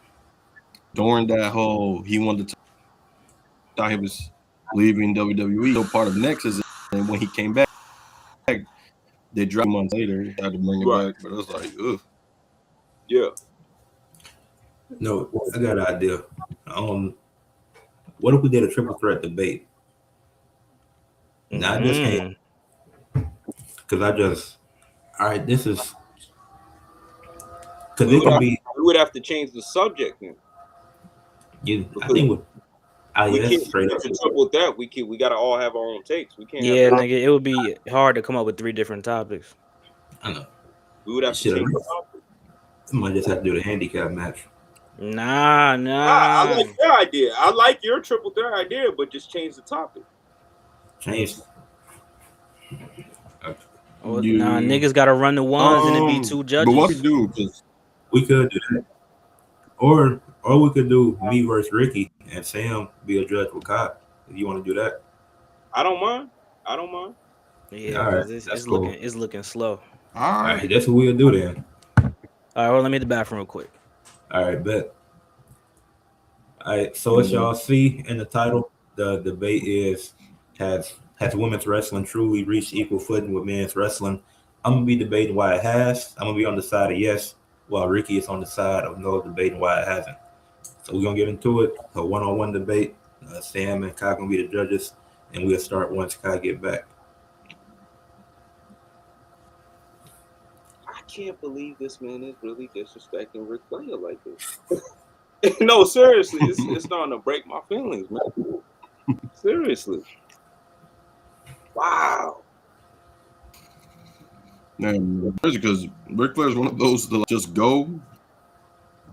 during that whole he wanted to thought he was leaving WWE, so part of Nexus, and when he came back, they dropped 2 months later, tried to bring it Right. back, but it was like, ugh. Yeah. No, I got an idea. What if we did a triple threat debate? Now I just can't because I just all right. This is because We it would can have be. we would have to change the subject then. I Because think with we yeah, can't that's straight up. to triple that. We gotta all have our own takes. We can't have Yeah, nigga, it would be hard to come up with 3 different topics. I know. we would have to Shit, change the topic. somebody just have to do the handicap match. Nah. I like your idea. I like your triple threat idea, but just change the topic. Change. Nah, niggas gotta run the ones and it be 2 But what we judges. do? Because We could do that, or we could do me versus Ricky and Sam be a judge with Kai. If you want to do that, I don't mind. I don't mind. Yeah, all right, because that's it's cool. looking slow. all All right, right, that's what we'll do then. All right, well, let me hit the bathroom real quick. All right, bet. All right, so as y'all see in the title, the debate is has women's wrestling truly reached equal footing with men's wrestling? I'm gonna be debating why it has. I'm gonna be on the side of yes, while Ricky is on the side of no, debating why it hasn't. So we're gonna get into it. A one-on-one debate. Sam and Kai gonna be the judges, and we'll start once Kai get back. I can't believe this man is really disrespecting Ric Flair like this. No, seriously, it's starting to break my feelings, man. Seriously. Wow. man, crazy because Ric Flair is one of those that just go,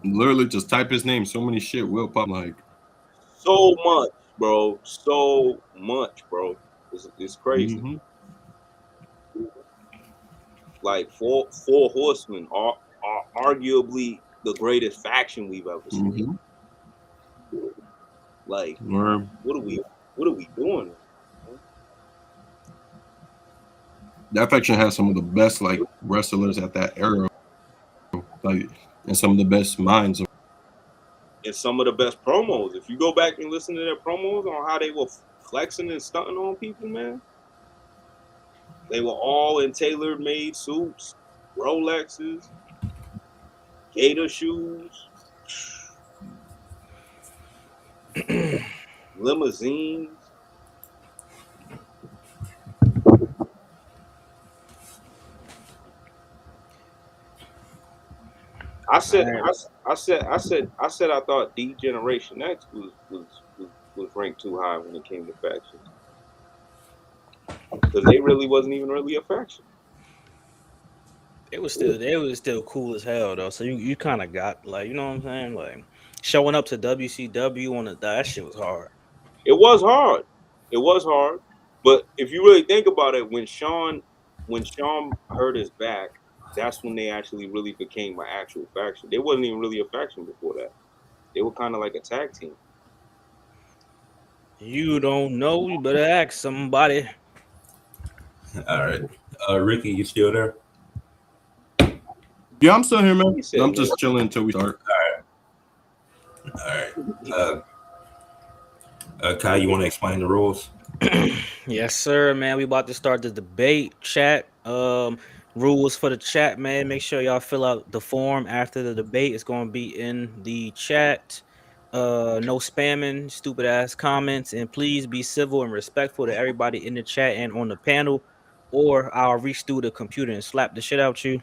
literally just type his name. So many shit will pop. Like, So much, bro. So much, bro. It's crazy. Like four horsemen are arguably the greatest faction we've ever seen. Like, what are we doing? that faction has some of the best like wrestlers at that era, like, and some of the best minds. And some of the best promos. If you go back and listen to their promos on how they were flexing and stunting on people, man, they were all in tailor-made suits, Rolexes, gator shoes, limousines. I said I thought D Generation X was ranked too high when it came to factions. Because they really wasn't even really a faction. They was still cool as hell though. So you kind of got like, you know what I'm saying, like showing up to WCW on that shit was hard. It was hard. It was hard. But if you really think about it, when Sean hurt his back, that's when they actually really became an actual faction. They wasn't even really a faction before that. They were kind of like a tag team. You don't know, you better ask somebody. All right, Ricky, you still there? Yeah, I'm still here, man. He said, I'm just chilling until we start. All right. Kai, you want to explain the rules? Yes, sir, man. We about to start the debate chat. Rules for the chat, man. Make sure y'all fill out the form after the debate. It's gonna be in the chat. No spamming, stupid ass comments, and please be civil and respectful to everybody in the chat and on the panel, or I'll reach through the computer and slap the shit out you.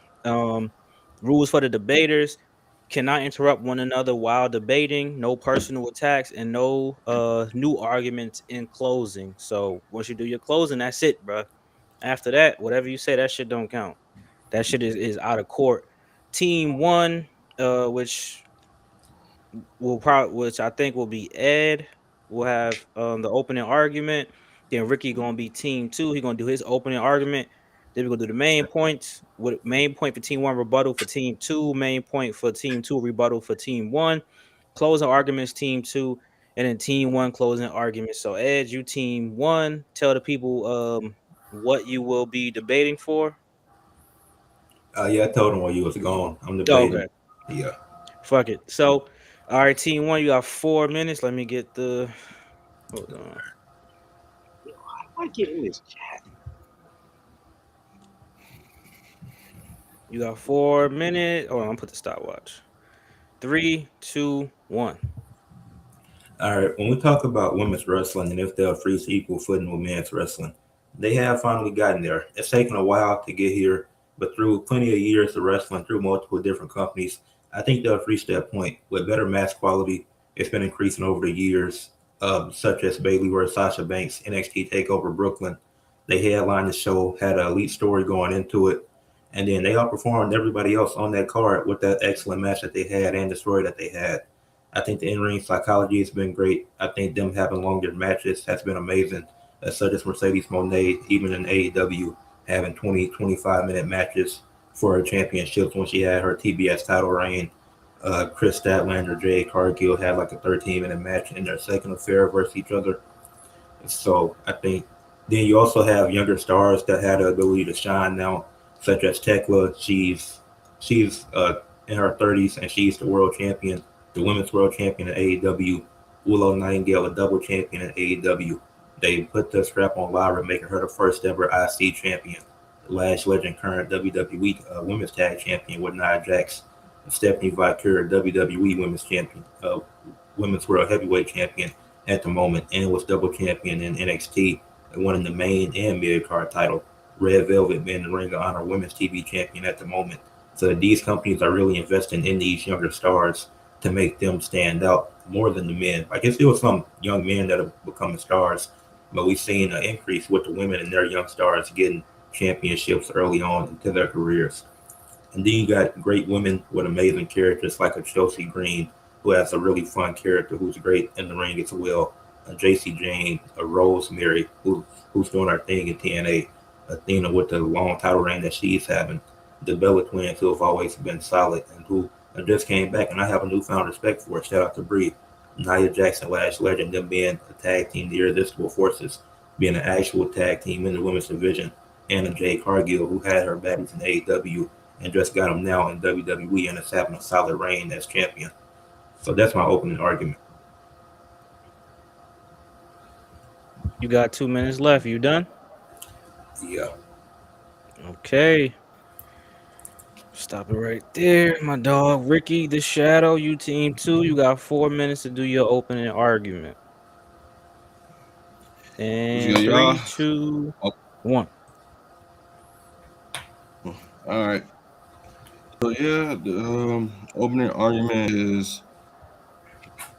Rules for the debaters: cannot interrupt one another while debating, no personal attacks, and no new arguments in closing. So once you do your closing, that's it, bro. After that, whatever you say, that shit don't count. That shit is out of court. Team one, which which I think will be Ed. We'll have the opening argument. Then Ricky gonna be team two. He gonna do his opening argument. Then we're gonna do the main points. With main point for team one, rebuttal for team two, main point for team two, rebuttal for team one, closing arguments team two, and then team one closing arguments. So Ed, you team one, tell the people what you will be debating for. Yeah, I told him while you was gone. I'm Oh, debating. okay. Yeah. Fuck it. So, all right, team one, you got 4 minutes. Let me get the. Hold on. I get in this chat. You got 4 minutes. Hold on, I'm put the stopwatch. 3, 2, 1. All right. When we talk about women's wrestling and if they'll freeze equal footing with men's wrestling, they have finally gotten there. It's taken a while to get here, but through plenty of years of wrestling through multiple different companies, I think they'll reach that point with better match quality. It's been increasing over the years, such as Bailey vs. Sasha Banks, NXT Takeover Brooklyn. They headlined the show, had an elite story going into it, and then they outperformed everybody else on that card with that excellent match that they had and the story that they had. I think the in-ring psychology has been great. I think them having longer matches has been amazing. Such as Mercedes Monet, even in AEW, having 20, 25-minute matches for her championships when she had her TBS title reign. Chris Statlander, Jay Cargill had like a 13-minute match in their second affair versus each other. So I think then you also have younger stars that had the ability to shine now, such as Tekla. She's in her 30s and she's the world champion, the women's world champion in AEW. Willow Nightingale, a double champion in AEW. They put the strap on Lyra, making her the first ever IC champion. Lash Legend, current WWE Women's Tag Champion with Nia Jax. Stephanie Vicur, WWE Women's Champion, Women's World Heavyweight Champion at the moment, and was double champion in NXT, winning the main and mid card title. Red Velvet being the Ring of Honor Women's TV Champion at the moment. So these companies are really investing in these younger stars to make them stand out more than the men. Like it's still some young men that are becoming stars, but we've seen an increase with the women and their young stars getting championships early on into their careers. And then you got great women with amazing characters like a Chelsea Green, who has a really fun character who's great in the ring as well. A JC Jane, a Rosemary, who's doing her thing in TNA. Athena with the long title reign that she's having. The Bella Twins, who have always been solid and who just came back, and I have a newfound respect for it. Shout out to Bree. Nia Jackson, Lash Legend, them being a tag team, the Irresistible Forces, being an actual tag team in the women's division, and a Jade Cargill, who had her baddies in AEW and just got him now in WWE and is having a solid reign as champion. So that's my opening argument. You got 2 minutes left. You done? Yeah. Okay. Stop it right there. My dog Ricky the Shadow, you team two. You got 4 minutes to do your opening argument. And Good, y'all. 3, 2, 1. All right. So yeah, the opening argument is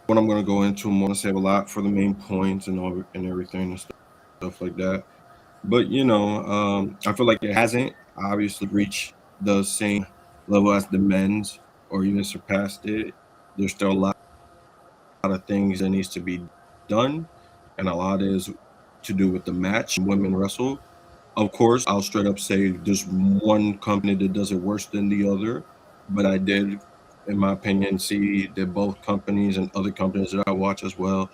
what I'm gonna go into. I'm gonna save a lot for the main points and all and everything and stuff like that. But I feel like it hasn't obviously reached the same level as the men's or even surpassed it. There's still a lot of things that needs to be done, and a lot is to do with the match. Women wrestle. Of course, I'll straight up say there's one company that does it worse than the other, but I did, in my opinion, see that both companies and other companies that I watch as well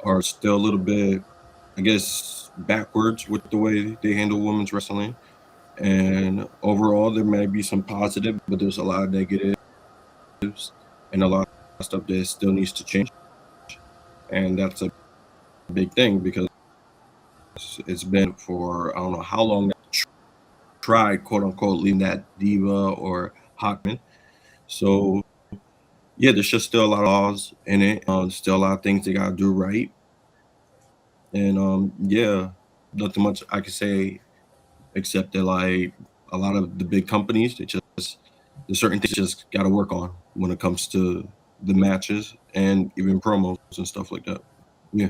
are still a little bit, I guess, backwards with the way they handle women's wrestling. And overall, there may be some positive, but there's a lot of negatives and a lot of stuff that still needs to change. And that's a big thing because it's been for I don't know how long tried, quote unquote, leaving that diva or hotman. So yeah, there's just still a lot of laws in it. Still a lot of things they gotta do right. And yeah, nothing much I can say except that like a lot of the big companies, there's certain things just gotta work on when it comes to the matches and even promos and stuff like that. Yeah.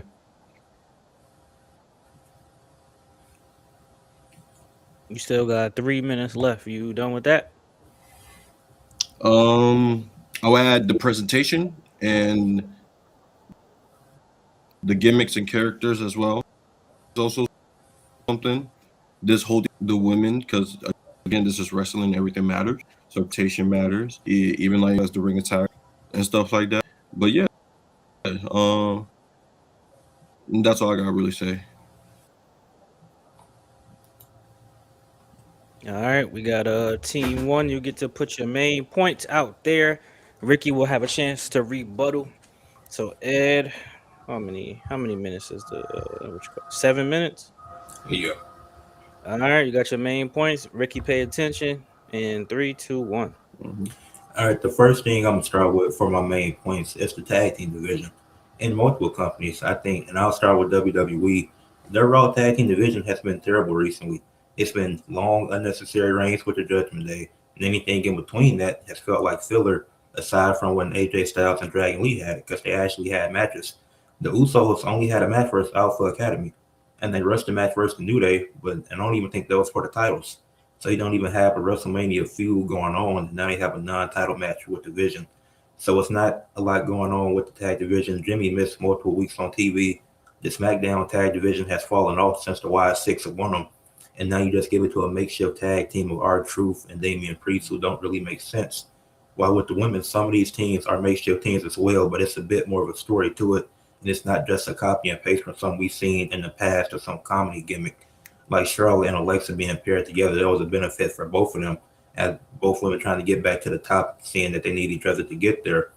You still got 3 minutes left. You done with that? I'll add the presentation and the gimmicks and characters as well is also something. This whole the women, because again, this is wrestling, everything matters. So reputation matters, even like as the ring attack and stuff like that. But yeah, um, that's all I gotta really say. All right, we got team one. You get to put your main points out there. Ricky will have a chance to rebuttal. So Ed, how many minutes is the 7 minutes? Yeah. All right, you got your main points. Ricky, pay attention. In 3, 2, 1. Mhm. All right, the first thing I'm gonna start with for my main points is the tag team division. In multiple companies, I think, and I'll start with WWE. Their Raw tag team division has been terrible recently. It's been long, unnecessary reigns with the Judgment Day, and anything in between that has felt like filler. Aside from when AJ Styles and Dragon Lee had it, because they actually had matches. The Usos only had a match versus Alpha Academy, and they rushed the match versus the New Day, but I don't even think that was for the titles. So you don't even have a WrestleMania feud going on. Now you have a non-title match with division. So it's not a lot going on with the tag division. Jimmy missed multiple weeks on TV. The SmackDown tag division has fallen off since the Y6 have won them. And now you just give it to a makeshift tag team of R-Truth and Damian Priest, who don't really make sense. While with the women, some of these teams are makeshift teams as well, but it's a bit more of a story to it. And it's not just a copy and paste from something we've seen in the past or some comedy gimmick. Like Charlotte and Alexa being paired together, that was a benefit for both of them, as both women trying to get back to the top, seeing that they need each other to get there.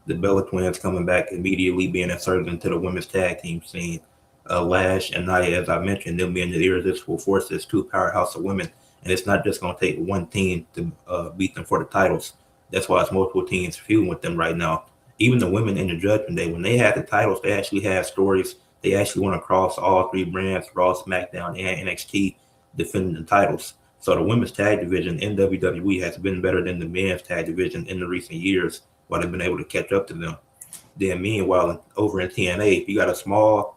The Bella Twins coming back immediately being inserted into the women's tag team scene. Lash and Nia, as I mentioned, them being the irresistible forces, two powerhouse of women. And it's not just going to take one team to beat them for the titles. That's why it's multiple teams feuding with them right now. Even the women in the Judgment Day, when they had the titles, they actually had stories. They actually went across all three brands, Raw, SmackDown, and NXT, defending the titles. So the women's tag division in WWE has been better than the men's tag division in the recent years, while they've been able to catch up to them. Then meanwhile, over in TNA, you got a small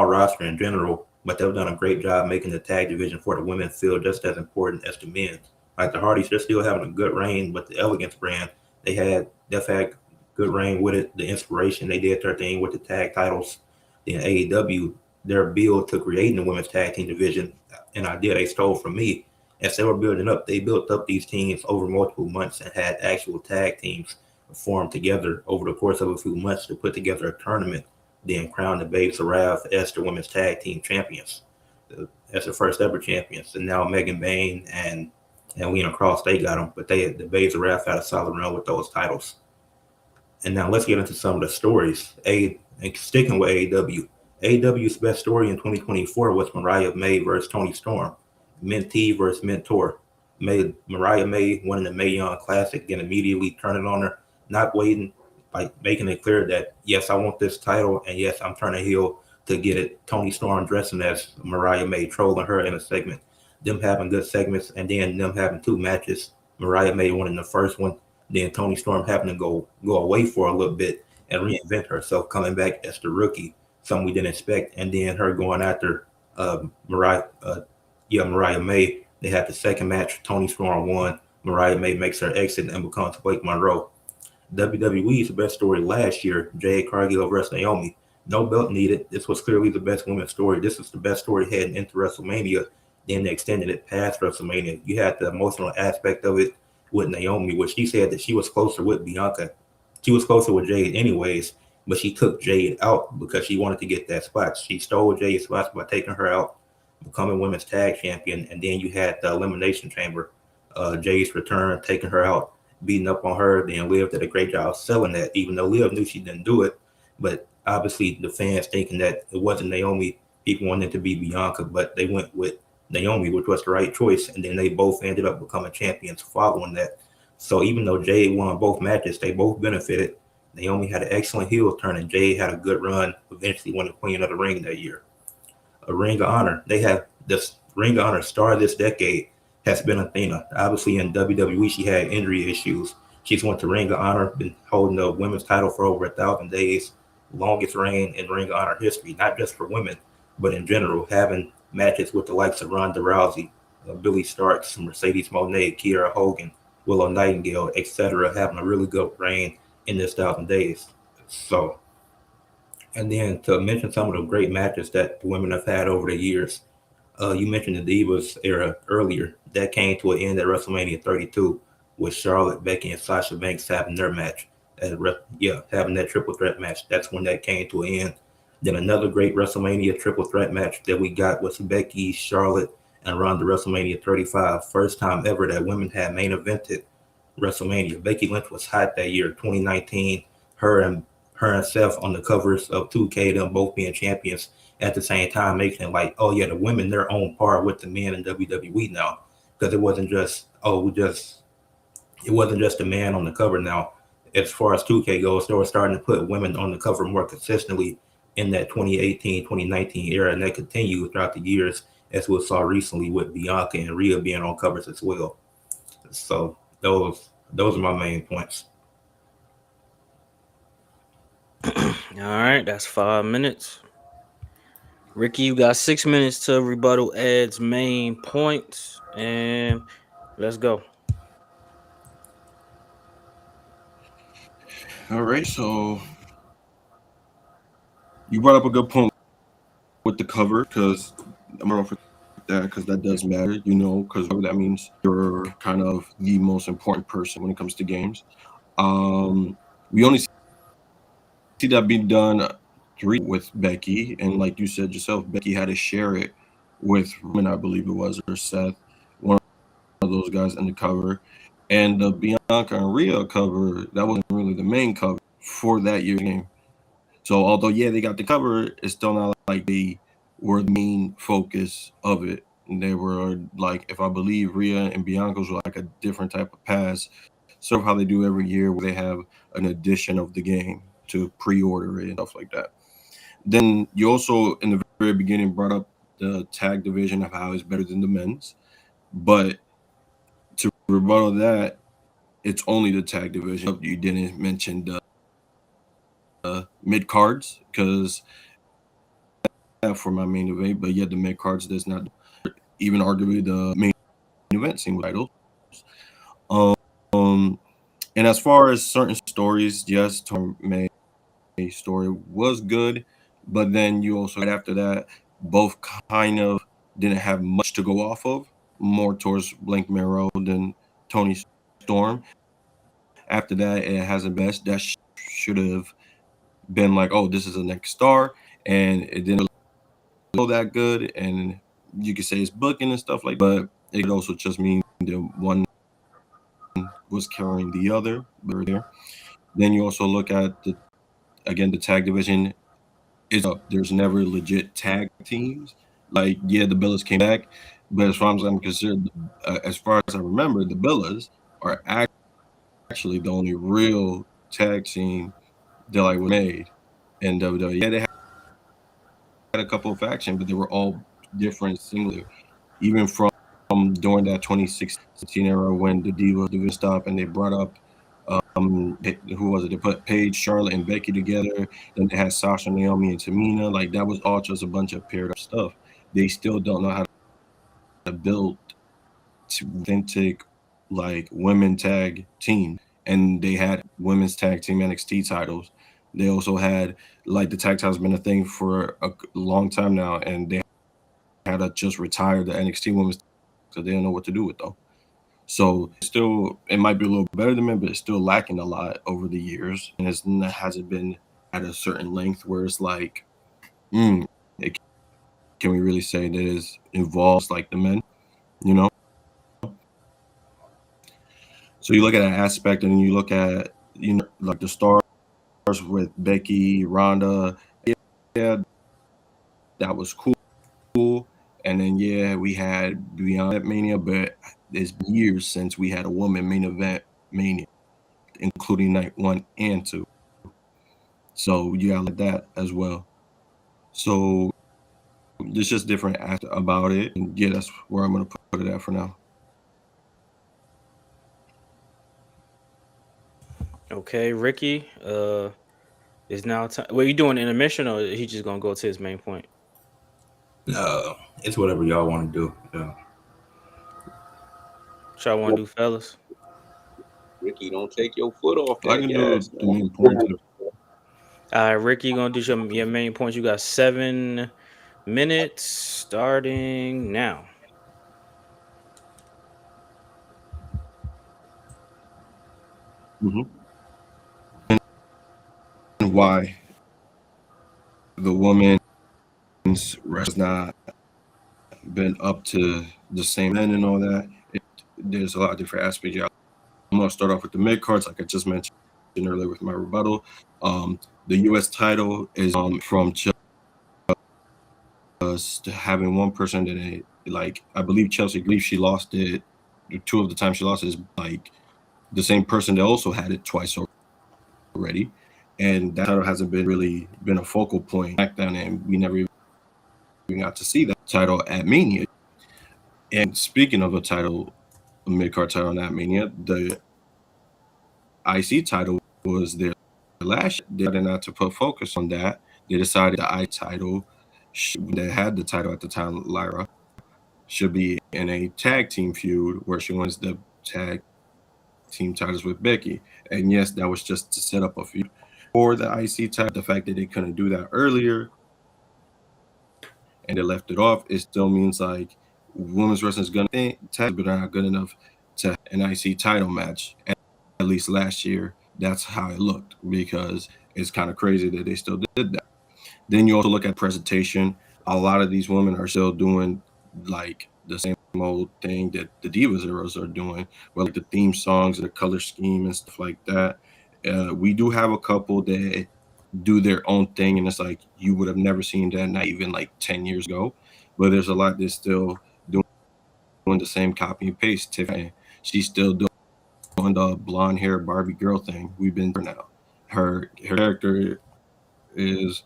roster in general, but they've done a great job making the tag division for the women feel just as important as the men. Like the Hardys, they're still having a good reign, but the Elegance brand, they've had good reign with it. The inspiration, they did their thing with the tag titles. Then AEW, their build to creating the women's tag team division, an idea they stole from me. As they were building up, they built up these teams over multiple months and had actual tag teams formed together over the course of a few months to put together a tournament, then crown the Babes of Wrath as the women's tag team champions, as the first ever champions. And now Megan Bain and Lena Cross, they got them, but the Babes of Wrath had a solid run with those titles. And now let's get into some of the stories. And sticking with AEW, AEW's best story in 2024 was Mariah May versus Tony Storm, mentee versus mentor. Mariah May winning the Mae Young Classic, then immediately turning on her, not waiting, like making it clear that yes, I want this title, and yes, I'm turning heel to get it. Tony Storm dressing as Mariah May, trolling her in a segment. Them having good segments, and then them having two matches. Mariah May winning the first one, then Tony Storm having to go away for a little bit and reinvent herself, coming back as the rookie, something we didn't expect, and then her going after Mariah May. They had the second match. Tony Storm won. Mariah May makes her exit and becomes Blake Monroe. WWE's best story last year, Jade Cargill versus Naomi. No belt needed. This was clearly the best women's story. This is the best story heading into WrestleMania. Then they extended it past WrestleMania. You had the emotional aspect of it with Naomi, which she said that she was closer with Bianca. She was closer with Jade anyways, but she took Jade out because she wanted to get that spot. She stole Jade's spot by taking her out, becoming women's tag champion, and then you had the Elimination Chamber, Jade's return, taking her out, beating up on her. Then Liv did a great job selling that, even though Liv knew she didn't do it. But obviously the fans thinking that it wasn't Naomi, people wanted it to be Bianca, but they went with Naomi, which was the right choice. And then they both ended up becoming champions following that. So even though Jade won both matches, they both benefited. Naomi had an excellent heel turn, and Jade had a good run, eventually winning Queen of the Ring that year. A Ring of Honor. They have this Ring of Honor star this decade has been Athena. Obviously in WWE, she had injury issues. She's went to Ring of Honor, been holding the women's title for over 1,000 days, longest reign in Ring of Honor history, not just for women, but in general, having matches with the likes of Ronda Rousey, Billy Starks, Mercedes Moné, Kiera Hogan, Willow Nightingale, etc., having a really good reign in this 1,000 days. So, and then to mention some of the great matches that the women have had over the years, you mentioned the Divas era earlier. That came to an end at WrestleMania 32 with Charlotte, Becky, and Sasha Banks having their match. Having that triple threat match. That's when that came to an end. Then another great WrestleMania triple threat match that we got was Becky, Charlotte, and Ronda WrestleMania 35. First time ever that women had main evented WrestleMania. Becky Lynch was hot that year, 2019. Her and Seth on the covers of 2K, them both being champions at the same time, making it like, oh yeah, the women they're on par with the men in WWE now, because it wasn't just a man on the cover now. As far as 2K goes, they were starting to put women on the cover more consistently in that 2018, 2019 era, and that continued throughout the years, as we saw recently with Bianca and Rhea being on covers as well. So those are my main points. All right, that's 5 minutes. Ricky, you got 6 minutes to rebuttal Ed's main points, and let's go. All right, so you brought up a good point with the cover, because I'm going for that, because that does matter, because that means you're kind of the most important person when it comes to games. We only see that being done with Becky, and like you said yourself, Becky had to share it with Roman, I believe it was, or Seth, one of those guys in the cover. And the Bianca and Rhea cover, that wasn't really the main cover for that year's game. So although, yeah, they got the cover, it's still not like they were the main focus of it. And they were like, if I believe Rhea and Bianca's were like a different type of pass, sort of how they do every year, where they have an edition of the game to pre-order it and stuff like that. Then you also, in the very beginning, brought up the tag division of how it's better than the men's. But to rebuttal that, it's only the tag division. You didn't mention the mid cards, because for my main event, but yet the mid cards does not even arguably the main event single titles. And as far as certain stories, yes, Torme story was good, but then you also, right after that, both kind of didn't have much to go off of, more towards Blake Mero than Tony Storm. After that, it hasn't been that should have been like, oh, this is the next star, and it didn't go that good, and you could say it's booking and stuff like that, but it could also just mean the one was carrying the other. There. Then you also look at the tag division is up. There's never legit tag teams. Like, yeah, the Billas came back, but as far as I'm concerned, as far as I remember, the Billas are actually the only real tag team that like was made in WWE. Yeah, they had a couple of factions, but they were all different singly. Even from during that 2016 era when the Diva division stopped and they brought up who was it? They put Paige, Charlotte, and Becky together. Then they had Sasha, Naomi, and Tamina. Like, that was all just a bunch of paired up stuff. They still don't know how to build authentic like women tag team. And they had women's tag team NXT titles. They also had, like, the tag titles been a thing for a long time now, and they had to just retire the NXT women's because they don't know what to do with them. So still, it might be a little better than men, but it's still lacking a lot over the years, and it hasn't been at a certain length where it's like, can we really say that it involves like the men, you know? So you look at that aspect, and then you look at, like the stars with Becky, Ronda. Yeah, that was cool. And then, yeah, we had Beyond Mania, but it's been years since we had a woman main event Mania, including night 1 and 2. So you got like that as well. So there's just different about it. And yeah, that's where I'm going to put it at for now. Okay, Ricky. Is now time. What are you doing, intermission, or he just gonna go to his main point? It's whatever y'all want to do. Yeah. What y'all want to do, fellas? Ricky, don't take your foot off I that can gas. do the main point. Ricky, you gonna do your main points. You got 7 minutes starting now. Mm-hmm. And why the woman's rest has not been up to the same men and all that. There's a lot of different aspects. Yeah, I'm gonna start off with the mid cards, like I just mentioned earlier with my rebuttal. The U.S. title is from just having one person that like I believe Chelsea. I believe she lost it. Two of the times she lost it is like the same person that also had it twice already, and that title hasn't really been a focal point back then, and we never even got to see that title at Mania. And speaking of a mid card title on that Mania, the IC title was their last year. They decided not to put focus on that. They decided the I title, that had the title at the time, Lyra, should be in a tag team feud where she wins the tag team titles with Becky. And yes, that was just to set up a feud for the IC title. The fact that they couldn't do that earlier and they left it off, it still means like women's wrestling is gonna tag, but not good enough to an IC title match. At least last year, that's how it looked because it's kind of crazy that they still did that. Then you also look at presentation. A lot of these women are still doing like the same old thing that the Divas eras are doing, well, like the theme songs, the color scheme, and stuff like that. We do have a couple that do their own thing, and it's like you would have never seen that, not even like 10 years ago. But there's a lot that's still doing the same copy and paste. Tiffany, she's still doing the blonde hair Barbie girl thing. We've been there now. Her character is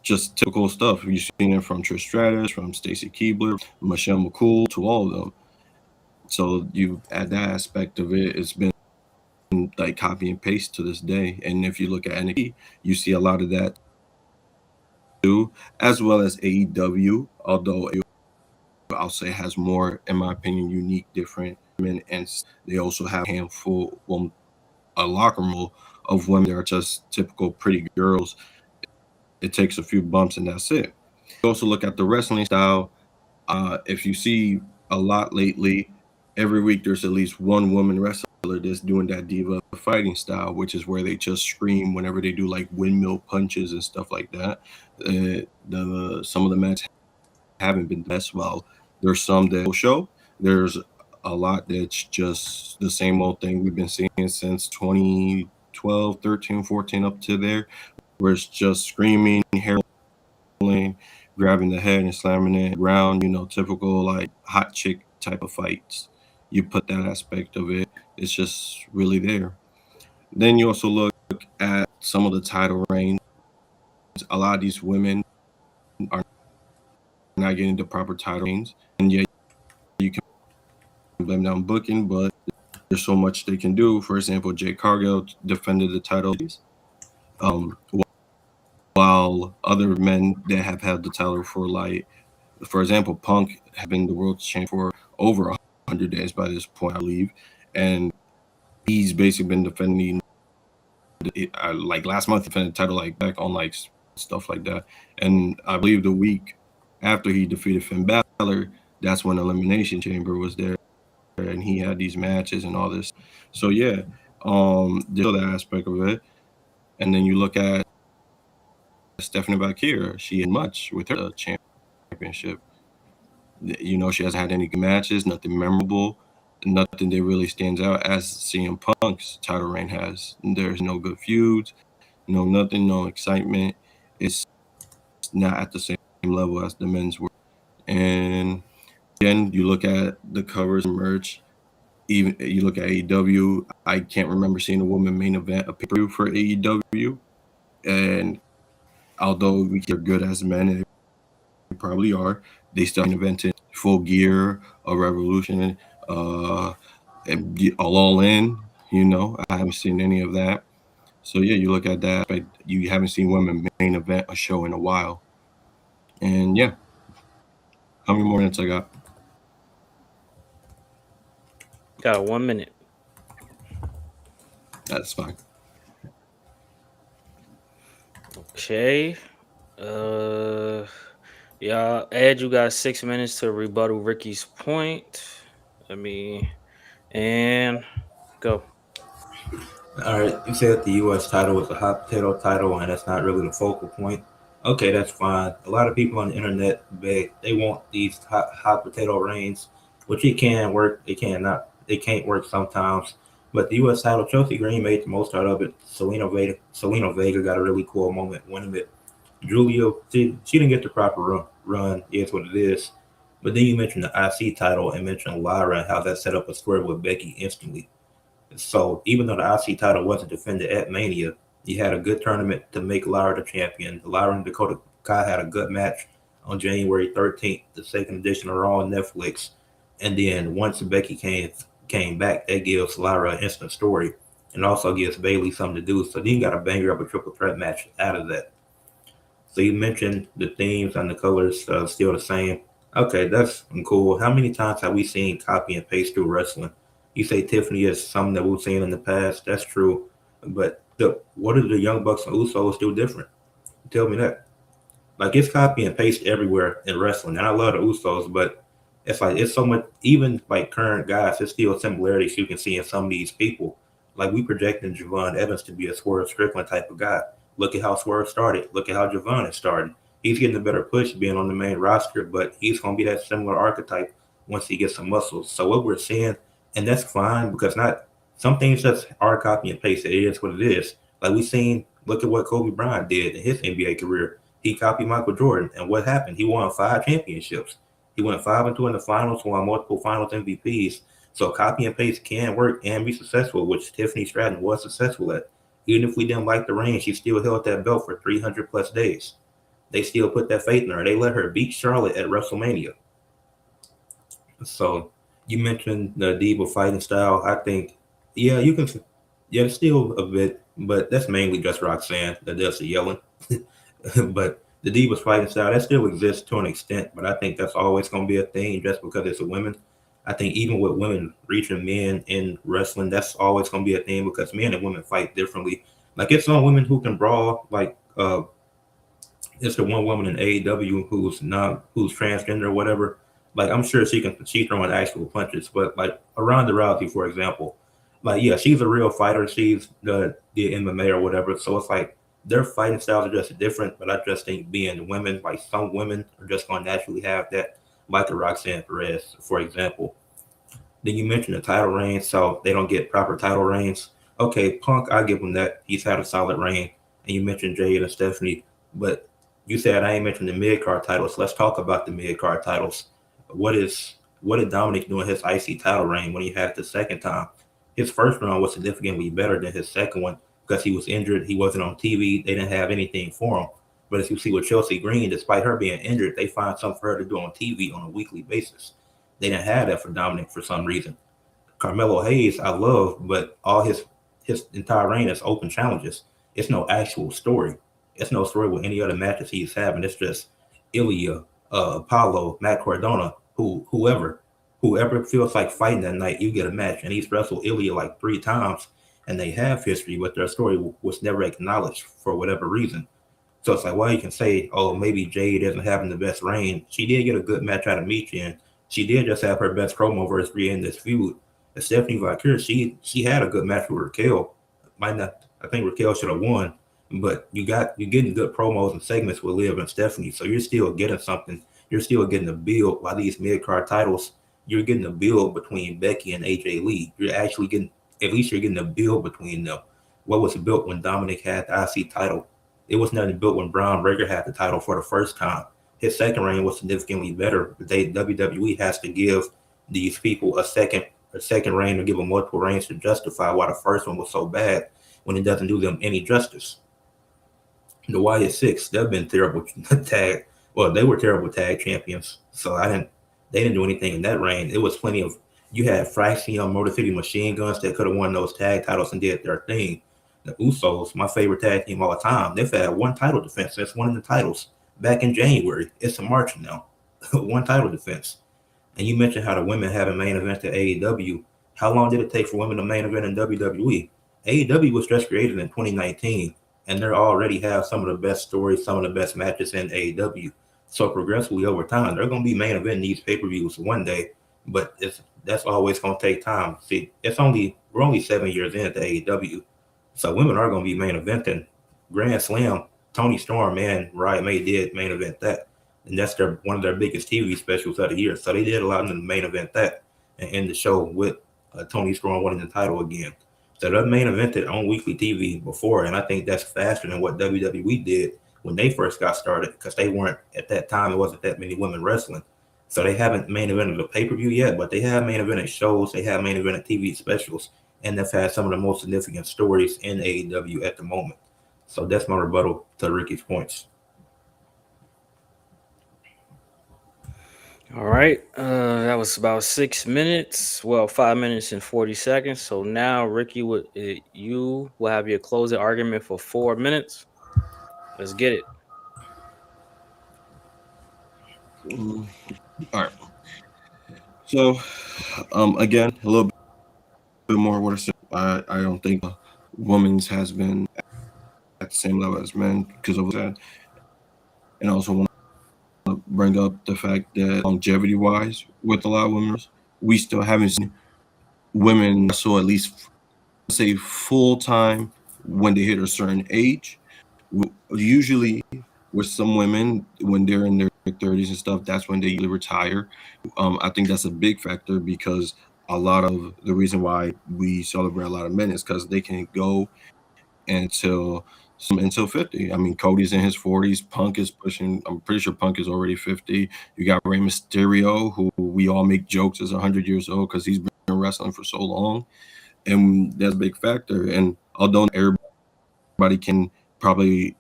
just typical stuff. You've seen it from Trish Stratus, from Stacy Keibler, Michelle McCool, to all of them. So you add that aspect of it, it's been like copy and paste to this day. And if you look at NXT, you see a lot of that too, as well as AEW, although I'll say has more, in my opinion, unique, different men, and they also have a handful, well, a locker room of women that are just typical pretty girls. It takes a few bumps and that's it. You also look at the wrestling style. If you see a lot lately, every week there's at least one woman wrestler that's doing that diva fighting style, which is where they just scream whenever they do like windmill punches and stuff like that. Some of the matches haven't been the best. Well, there's some that will show. There's a lot that's just the same old thing we've been seeing since 2012, 13, 14 up to there, where it's just screaming, hair pulling, grabbing the head and slamming it around, typical like hot chick type of fights. You put that aspect of it, it's just really there. Then you also look at some of the title reigns. A lot of these women are not getting the proper title reigns. And yeah, you can blame down booking, but there's so much they can do. For example, Jake Cargill defended the title. Um, while other men that have held the title for like, for example, Punk has been the world champion for over 100 days by this point, I believe, and he's basically been defending it, like last month, defended the title like back on like stuff like that, and I believe the week after he defeated Finn Balor, that's when Elimination Chamber was there, and he had these matches and all this. So yeah, there's that aspect of it, and then you look at Stephanie Bakir. She had much with her championship. She hasn't had any good matches, nothing memorable, nothing that really stands out as CM Punk's title reign has. There's no good feuds, no nothing, no excitement. It's not at the same level as the men's were. And again, you look at the covers and merch. Even you look at AEW. I can't remember seeing a woman main event a pay-per-view for AEW. And although we are good as men, and they probably are, they still invented Full Gear, a Revolution, and all in. I haven't seen any of that. So yeah, you look at that, but you haven't seen women main event a show in a while. And yeah, how many more minutes I got? Got 1 minute. That's fine. Okay. Uh, yeah, Ed, you got 6 minutes to rebuttal Ricky's point. I mean, and go. All right, you said the U.S. title was a hot potato title, and that's not really the focal point. Okay, that's fine. A lot of people on the internet beg they want these hot potato reigns, which it can work. It cannot. It can't work sometimes. But the U.S. title, Chelsea Green made the most out of it. Selena Vega got a really cool moment winning it. Julia, she didn't get the proper run. It's what it is. But then you mentioned the IC title and mentioned Lyra and how that set up a story with Becky instantly. So even though the IC title wasn't defended at Mania, you had a good tournament to make Lyra the champion. Lyra and Dakota Kai had a good match on January 13th, the second edition of Raw on Netflix. And then once Becky came back, that gives Lyra an instant story and also gives Bailey something to do. So then you got a banger of a triple threat match out of that. So you mentioned the themes and the colors still the same. Okay, that's cool. How many times have we seen copy and paste through wrestling? You say Tiffany is something that we've seen in the past. That's true. But what do the Young Bucks and Usos do different? Tell me that. Like it's copy and paste everywhere in wrestling, and I love the Usos, but it's like it's so much. Even like current guys, there's still similarities you can see in some of these people. Like we projecting Javon Evans to be a Swerve Strickland type of guy. Look at how Swerve started. Look at how Javon has started. He's getting a better push being on the main roster, but he's going to be that similar archetype once he gets some muscles. So what we're seeing, and that's fine because not some things just are copy and paste. It is what it is. Like we seen, look at what Kobe Bryant did in his NBA career. He copied Michael Jordan, and what happened? He won 5 championships. He went 5-2 in the finals, won multiple finals MVPs. So copy and paste can work and be successful, which Tiffany Stratton was successful at. Even if we didn't like the reign, she still held that belt for 300 plus days. They still put that faith in her. They let her beat Charlotte at WrestleMania. So you mentioned the Diva fighting style. I think, yeah, you can, yeah, it's still a bit, but that's mainly just Roxanne that does the yelling. But the Divas fighting style that still exists to an extent, but I think that's always going to be a thing just because it's a women. I think even with women reaching men in wrestling, that's always going to be a thing because men and women fight differently. Like it's some women who can brawl, like it's the one woman in AEW who's transgender or whatever. Like I'm sure she's throwing actual punches, but like Ronda Rousey, for example, like yeah, she's a real fighter. She's the MMA or whatever. So it's like their fighting styles are just different. But I just think being women, like some women are just going to naturally have that, like a Roxanne Perez, for example. Then you mentioned the title reign, so they don't get proper title reigns. Okay, Punk, I give him that. He's had a solid reign. And you mentioned Jade and Stephanie, but you said I ain't mentioned the mid card titles. Let's talk about the mid card titles. What did Dominic do in his IC title reign when he had it the second time? His first run was significantly better than his second one because he was injured. He wasn't on TV. They didn't have anything for him. But as you see with Chelsea Green, despite her being injured, they find something for her to do on TV on a weekly basis. They didn't have that for Dominic for some reason. Carmelo Hayes, I love, but all his entire reign is open challenges. It's no actual story. It's no story with any other matches he's having. It's just Ilya, Apollo, Matt Cardona, whoever feels like fighting that night, you get a match. And he's wrestled Ilya like 3 times, and they have history, but their story was never acknowledged for whatever reason. So it's like, well, you can say, oh, maybe Jade isn't having the best reign. She did get a good match out of Michin. She did just have her best promo versus Rhea in this feud. And Stephanie Valkyrie, she had a good match with Raquel. Might not, I think Raquel should have won, but you're getting good promos and segments with Liv and Stephanie. So you're still getting something. You're still getting a build by these mid card titles. You're getting a build between Becky and AJ Lee. You're actually getting, at least you're getting a build between them. What was built when Dominic had the IC title? It was nothing built when Braun Breaker had the title for the first time. His second reign was significantly better. But WWE has to give these people a second reign or give them multiple reigns to justify why the first one was so bad when it doesn't do them any justice. The Wyatt Six, they've been terrible tag. Well, they were terrible tag champions. So they didn't do anything in that reign. It was plenty of, you had Fraction, Motor City Machine Guns that could have won those tag titles and did their thing. The Usos, my favorite tag team all the time, they've had one title defense since winning the titles back in January. It's a March now. One title defense. And you mentioned how the women have a main event at AEW. How long did it take for women to main event in WWE? AEW was just created in 2019, and they already have some of the best stories, some of the best matches in AEW. So progressively over time, they're going to be main eventing these pay-per-views one day, but that's always going to take time. See, we're only 7 years into AEW, so women are going to be main eventing. Grand Slam, Tony Storm and Riot May did main event that, and that's one of their biggest TV specials of the year. So they did allow them to main event that and end the show with Tony Storm winning the title again. So they main evented on weekly TV before, and I think that's faster than what WWE did when they first got started, because they weren't at that time. It wasn't that many women wrestling, so they haven't main evented a pay per view yet. But they have main evented shows, they have main evented TV specials, and they've had some of the most significant stories in AEW at the moment. So that's my rebuttal to Ricky's points. All right, that was about 6 minutes. Well, 5 minutes and 40 seconds. So now, Ricky, you will have your closing argument for 4 minutes. Let's get it. All right. So, again, a little bit more what I said. I don't think women's has been at the same level as men because of that, and I also want to bring up the fact that longevity-wise, with a lot of women, we still haven't seen women wrestle at least say full time when they hit a certain age. Usually, with some women, when they're in their 30s and stuff, that's when they retire. I think that's a big factor because a lot of the reason why we celebrate a lot of men is because they can go until 50. I mean, Cody's in his 40s. Punk is pushing. I'm pretty sure Punk is already 50. You got Rey Mysterio, who we all make jokes is 100 years old because he's been wrestling for so long, and that's a big factor. And although everybody can probably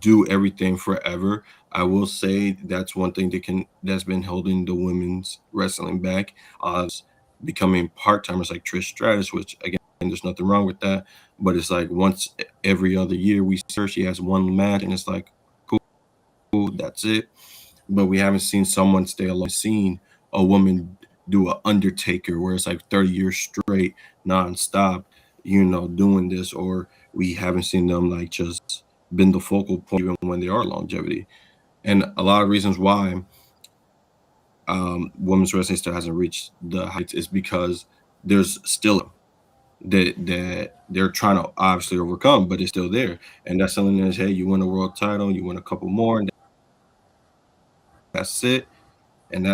do everything forever, I will say that's one thing that's been holding the women's wrestling back. Becoming part-timers like Trish Stratus, which again, there's nothing wrong with that, but it's like once every other year we see her, she has one match and it's like cool, that's it. But we haven't seen someone stay alive. Seen a woman do a Undertaker where it's like 30 years straight non-stop, doing this, or we haven't seen them like just been the focal point even when they are longevity. And a lot of reasons why women's wrestling still hasn't reached the heights is because there's still that they're trying to obviously overcome, but it's still there. And that's something that's, hey, you win a world title, you win a couple more, and that's it. And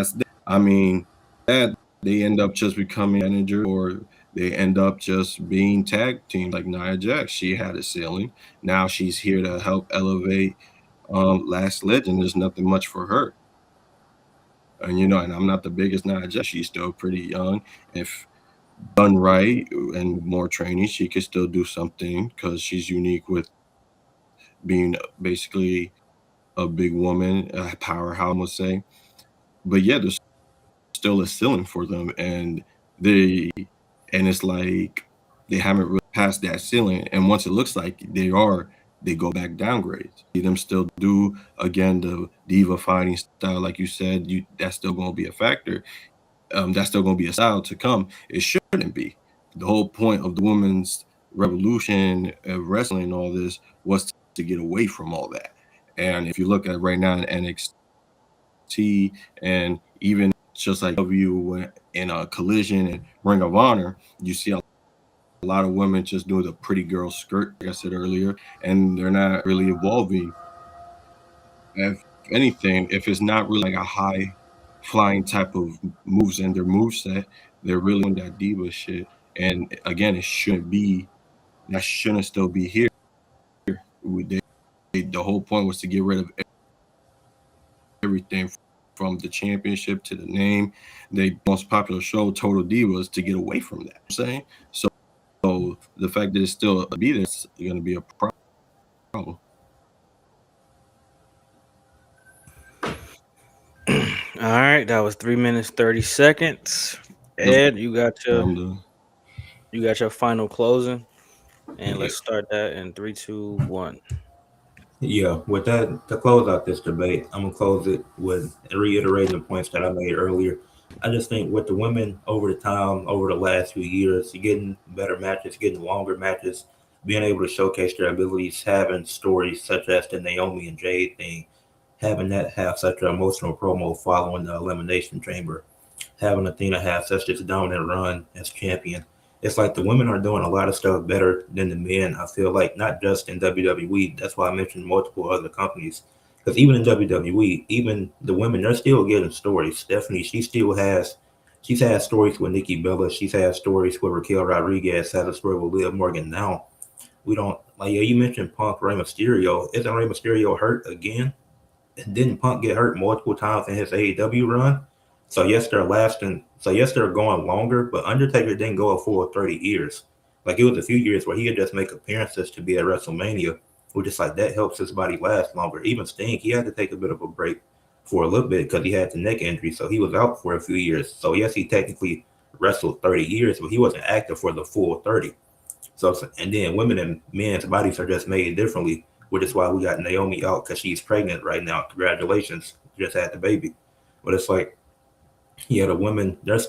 I mean, that they end up just becoming manager, or they end up just being tag team like Nia Jax. She had a ceiling. Now she's here to help elevate Last Legend. There's nothing much for her. And and I'm not the biggest Nia Jax. She's still pretty young. If done right and more training, she could still do something because she's unique with being basically a big woman, a powerhouse, I would say. But yeah, there's still a ceiling for them, and it's like they haven't really passed that ceiling. And once it looks like they go back downgrades. See them still do again the diva fighting style, like you said. That's still going to be a factor. That's still going to be a style to come. It shouldn't be. The whole point of the women's revolution of wrestling and all this was to get away from all that. And if you look at right now in NXT, and even just like W in a Collision and Ring of Honor, you see a lot of women just doing the pretty girl skirt, like I said earlier, and they're not really evolving. If anything, if it's not really like a high flying type of moves in their moveset, they're really on that diva shit. And again, that shouldn't still be here. The whole point was to get rid of everything from the championship to the name. The most popular show, Total Divas, to get away from that. I'm saying so. The fact that it's still be there is going to be a problem. All right, that was 3 minutes 30 seconds. Ed, you got your final closing, and let's start that in 3, 2, 1. Yeah, with that, to close out this debate, I'm gonna close it with reiterating the points that I made earlier. I just think with the women over the last few years, you're getting better matches, getting longer matches. being able to showcase their abilities, having stories such as the Naomi and Jade thing, having that have such an emotional promo following the Elimination Chamber, having Athena have such this dominant run as champion. It's like the women are doing a lot of stuff better than the men. I feel like not just in WWE. That's why I mentioned multiple other companies. Because even in WWE, even the women, they're still getting stories. Stephanie, she's had stories with Nikki Bella. She's had stories with Raquel Rodriguez. Had a story with Liv Morgan. Now we don't like. Yeah, you mentioned Punk, Rey Mysterio. Isn't Rey Mysterio hurt again? Didn't Punk get hurt multiple times in his AEW run? So yes, they're lasting. So yes, they're going longer. But Undertaker didn't go a full 30 years. Like it was a few years where he could just make appearances to be at WrestleMania, which is like that helps his body last longer. Even Sting, he had to take a bit of a break for a little bit because he had the neck injury, so he was out for a few years. So yes, he technically wrestled 30 years, but he wasn't active for the full 30. So and then women and men's bodies are just made differently, which is why we got Naomi out because she's pregnant right now. Congratulations, just had the baby. But it's like, yeah, the women they're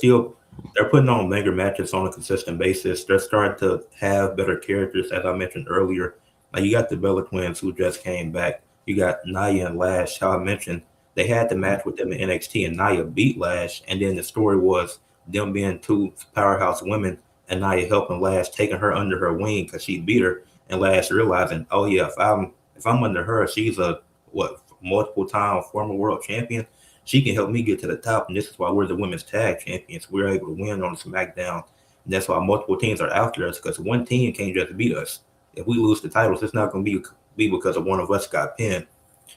putting on longer matches on a consistent basis. They're starting to have better characters, as I mentioned earlier. Like you got the Bella twins who just came back. You got Nia and Lash. How I mentioned they had the match with them in NXT, and Nia beat Lash. And then the story was them being two powerhouse women, and Nia helping Lash, taking her under her wing because she beat her, and Lash realizing, oh yeah, if I'm under her, she's a what multiple time former world champion, she can help me get to the top, and this is why we're the women's tag champions. We're able to win on SmackDown. And that's why multiple teams are after us because one team can't just beat us. If we lose the titles, it's not going to be because of one of us got pinned.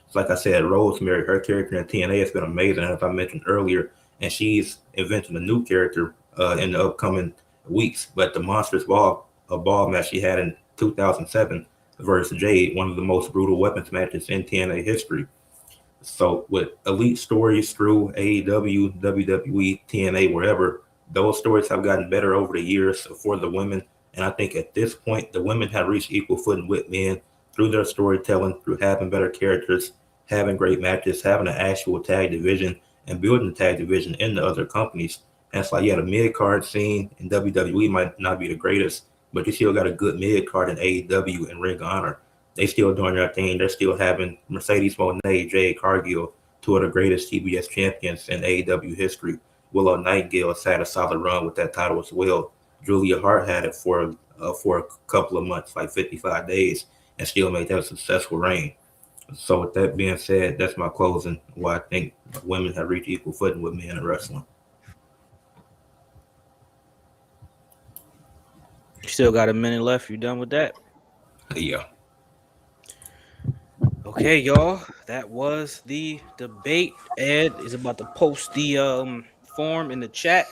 So like I said, Rosemary, her character in TNA has been amazing, as I mentioned earlier, and she's inventing a new character in the upcoming weeks. But the Monsters Ball, a ball match she had in 2007 versus Jade, one of the most brutal weapons matches in TNA history. So with elite stories through AEW, WWE, TNA, wherever, those stories have gotten better over the years for the women. And I think at this point, the women have reached equal footing with men through their storytelling, through having better characters, having great matches, having an actual tag division, and building the tag division in the other companies. And it's like, yeah, the mid card scene in WWE might not be the greatest, but you still got a good mid card in AEW and Ring of Honor. They still doing their thing. They're still having Mercedes Moné, Jade Cargill, two of the greatest TBS champions in AEW history. Willow Nightingale has had a solid run with that title as well. Julia Hart had it for a couple of months, like 55 days, and still made that a successful reign. So with that being said, that's my closing. Why I think women have reached equal footing with men in wrestling. You still got a minute left. You done with that? Yeah. Okay, y'all. That was the debate. Ed is about to post the form in the chat.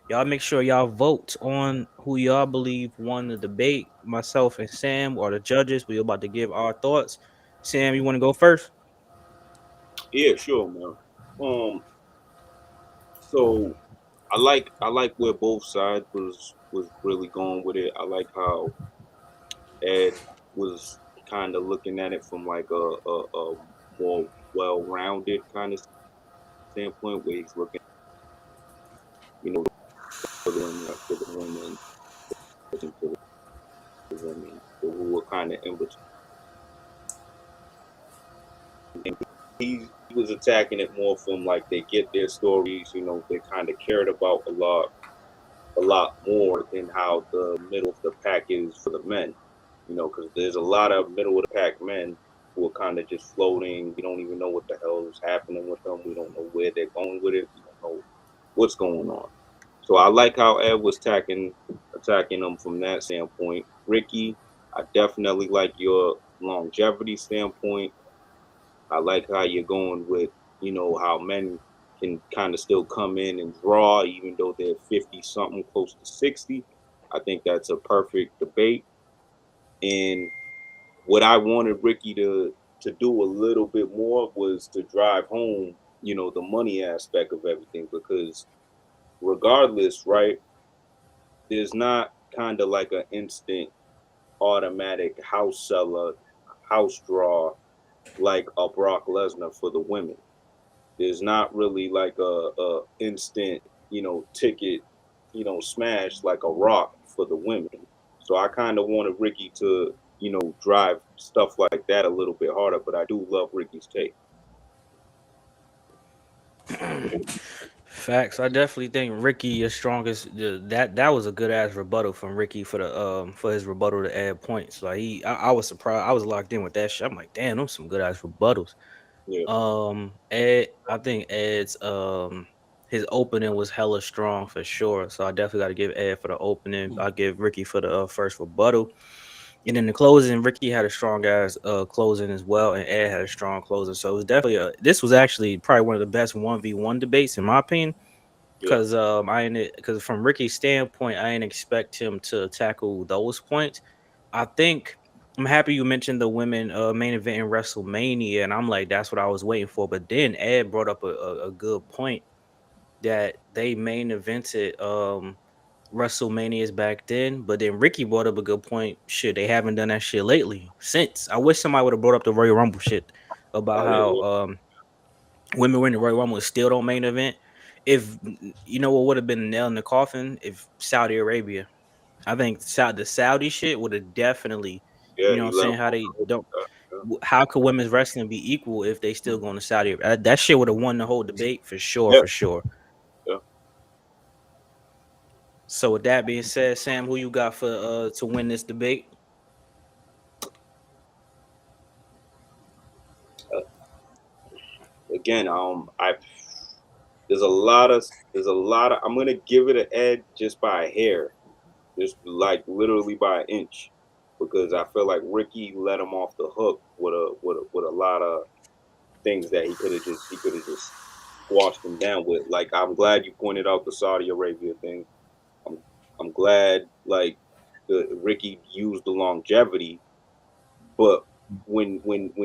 Y'all make sure y'all vote on who y'all believe won the debate. Myself and Sam are the judges. We're about to give our thoughts. Sam, you want to go first? Yeah, sure, man. So I like where both sides was really going with it. I like how Ed was kind of looking at it from like a more well-rounded kind of standpoint, where he's looking, for the women, looking for the women who were kind of in between. And he was attacking it more from like they get their stories, they kind of cared about a lot more than how the middle of the pack is for the men. Because there's a lot of middle of the pack men who are kind of just floating. We don't even know what the hell is happening with them. We don't know where they're going with it. We don't know what's going on. So I like how Ed was attacking them from that standpoint. Ricky, I definitely like your longevity standpoint. I like how you're going with, how men can kind of still come in and draw, even though they're 50 something, close to 60. I think that's a perfect debate. And what I wanted Ricky to do a little bit more was to drive home, the money aspect of everything, because regardless, right, there's not kind of like an instant automatic house seller, house draw like a Brock Lesnar for the women. There's not really like a instant, ticket, smash like a Rock for the women. So I kind of wanted Ricky to, drive stuff like that a little bit harder. But I do love Ricky's take. Facts. I definitely think Ricky is strongest. That was a good ass rebuttal from Ricky for his rebuttal to add points. Like I was surprised. I was locked in with that shit. I'm like, damn, those some good ass rebuttals. Yeah. Ed, I think Ed's his opening was hella strong for sure. So I definitely got to give Ed for the opening. I give Ricky for the first rebuttal. And then the closing, Ricky had a strong ass closing as well, and Ed had a strong closing. So it was definitely this was actually probably one of the best 1v1 debates in my opinion. Yeah. Because from Ricky's standpoint, I didn't expect him to tackle those points. I think I'm happy you mentioned the women main event in WrestleMania, and I'm like, that's what I was waiting for. But then Ed brought up a good point that they main evented WrestleManias back then, but then Ricky brought up a good point. Shit, they haven't done that shit lately since. I wish somebody would have brought up the Royal Rumble shit about Oh, yeah, how yeah. women winning the Royal Rumble still don't main event. If you know what would have been a nail in the coffin, if Saudi Arabia, I think the Saudi shit would have definitely, Yeah, you know, he what I'm let him saying how they know. don't. Yeah. How could women's wrestling be equal if they still going to Saudi Arabia? That shit would have won the whole debate for sure, Yeah. for sure. Yeah. So with that being said, Sam, who you got for to win this debate? Again, there's a lot of. I'm gonna give it an Ed just by a hair, just like literally by an inch, because I feel like Ricky let him off the hook with a lot of things that he could have just squashed him down with. Like, I'm glad you pointed out the Saudi Arabia thing. I'm glad like the Ricky used the longevity, but when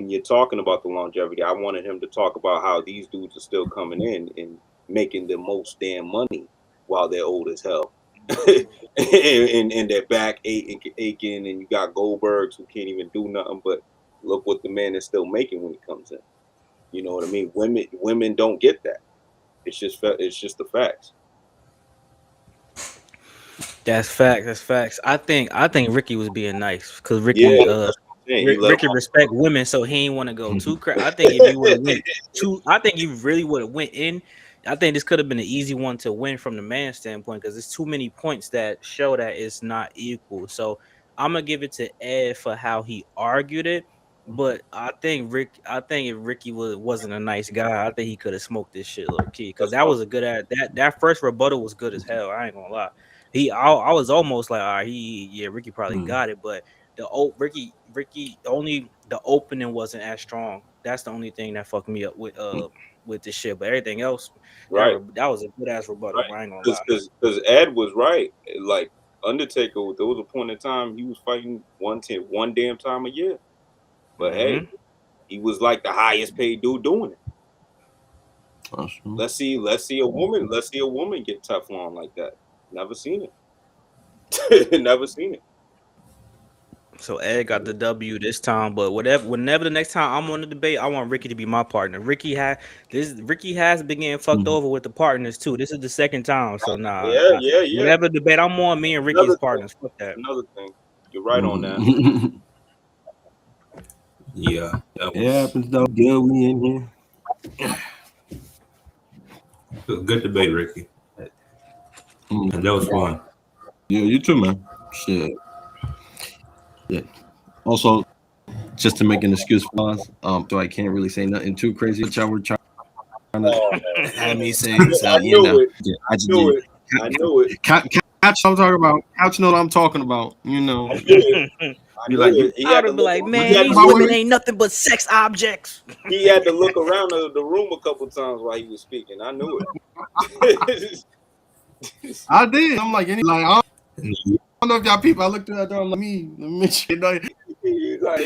you're talking about the longevity, I wanted him to talk about how these dudes are still coming in and making the most damn money while they're old as hell. and their back aching, and you got Goldbergs who can't even do nothing. But look what the man is still making when he comes in. You know what I mean? Women don't get that. It's just the facts. That's facts. That's facts. I think Ricky was being nice because Yeah, Ricky that's what I'm saying. He let him Ricky respect women, so he ain't want to go too crazy. I think if you would have went I think you really would have went in. I think this could have been an easy one to win from the man standpoint because there's too many points that show that it's not equal. So I'm gonna give it to Ed for how he argued it. But I think if Ricky wasn't a nice guy, I think he could have smoked this shit low key because That's that what was a good ad. That first rebuttal was good as hell. I ain't gonna lie. I was almost like, all right, Ricky probably got it, but the old Ricky only the opening wasn't as strong. That's the only thing that fucked me up with this shit. But everything else, right, that was a good ass rebuttal. right. I ain't gonna lie. Because Ed was right. Like Undertaker, there was a point in time he was fighting one damn time a year. But hey, Mm-hmm. he was like the highest paid dude doing it. Awesome. Let's see a woman get Teflon like that. Never seen it. Never seen it. So Ed got the W this time, but whenever the next time I'm on the debate, I want Ricky to be my partner. Ricky has been getting fucked over with the partners too. This is the second time, so Yeah. whatever debate I'm on, me and Ricky's Another thing. partners. Fuck that. Another thing. You're right on that. Yeah, that It was, happens though. Good, we in here. it was a good debate, Ricky. And that was fun. Yeah, you too, man. Shit. Yeah. Also, just to make an excuse for us, so I can't really say nothing too crazy. But y'all were trying to have me say, so I you knew know, it. yeah, I just Knew did. it. I knew it. Catch I'm talking about. Couch know what I'm talking about. You know, I knew it. I Be knew like, it. He I had would to be look. like, He man, had to these about look. women ain't nothing but sex objects. He had to look around the room a couple times while he was speaking. I knew it. I did. I'm like, I don't know if y'all people. I looked at her. I'm like, you know,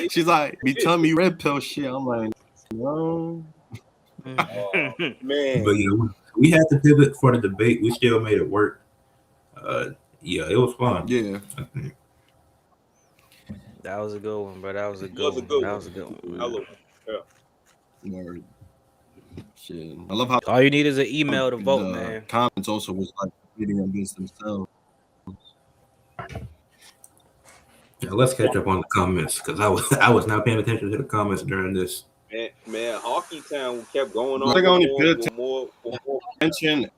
she's like, be telling me red pill shit. I'm like, no. Oh, man. But we had to pivot for the debate. We still made it work. Yeah, it was fun. Yeah. That was a good one, bro. That was a That good was a one. good That one. was a good one. Hello. Yeah. Word. Shit. I love how All you need is an email to vote, the man. comments also was like competing against themselves. Now, let's catch up on the comments because I was not paying attention to the comments during this. Man, Hockey Town kept going I on think I only paid with more. attention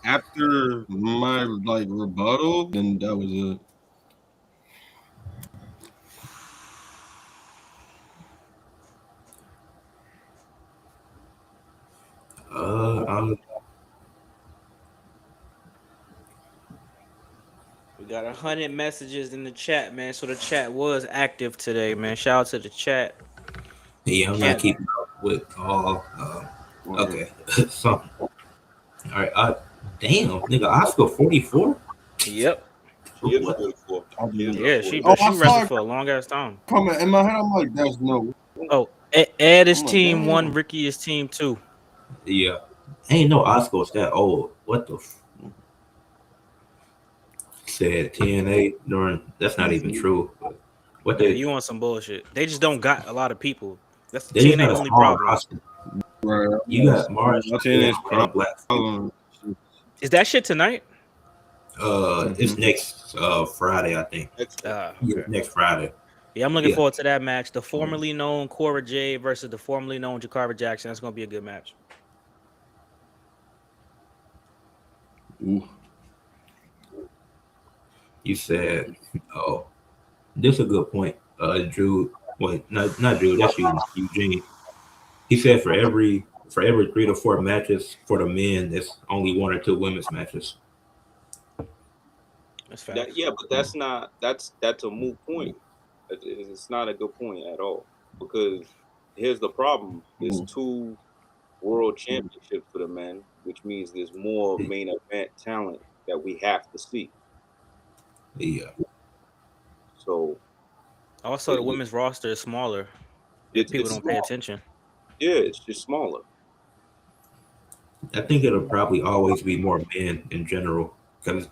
after my rebuttal, and that was it. We got 100 messages in the chat, man. So the chat was active today, man. Shout out to the chat. Yeah, I'm not keeping up with all. Okay, so all right. Damn, nigga, Oscar 44. Yep. She is What? 44. Yeah, she I saw wrestled it for a long ass time. coming in my head. I'm like, there's no. Oh, Ed is I'm like, team damn. 1, Ricky is team 2. Yeah, ain't no Oscar's that old. What the? Said TNA during. That's not even true. But what Yeah, they? you want some bullshit. They just don't got a lot of people. That's the They just TNA got a only small problem. roster. Right. You got Mars. TNA's Black. Is that shit tonight? It's next Friday, I think. Okay. Yeah, next Friday. Yeah, I'm looking forward to that match. The formerly known Cora Jade versus the formerly known Jakara Jackson. That's gonna be a good match. Ooh. You said, "Oh, this is a good point." Drew, wait, not Drew. That's you, Eugene. He said for every 3 to 4 matches for the men, there's only 1 or 2 women's matches. That's fact. Yeah, but that's a moot point. It's not a good point at all because here's the problem: there's 2 world championships for the men, which means there's more main event talent that we have to see. Yeah. So also, the women's roster is smaller. People don't pay attention. Yeah, it's just smaller. I think it'll probably always be more men in general because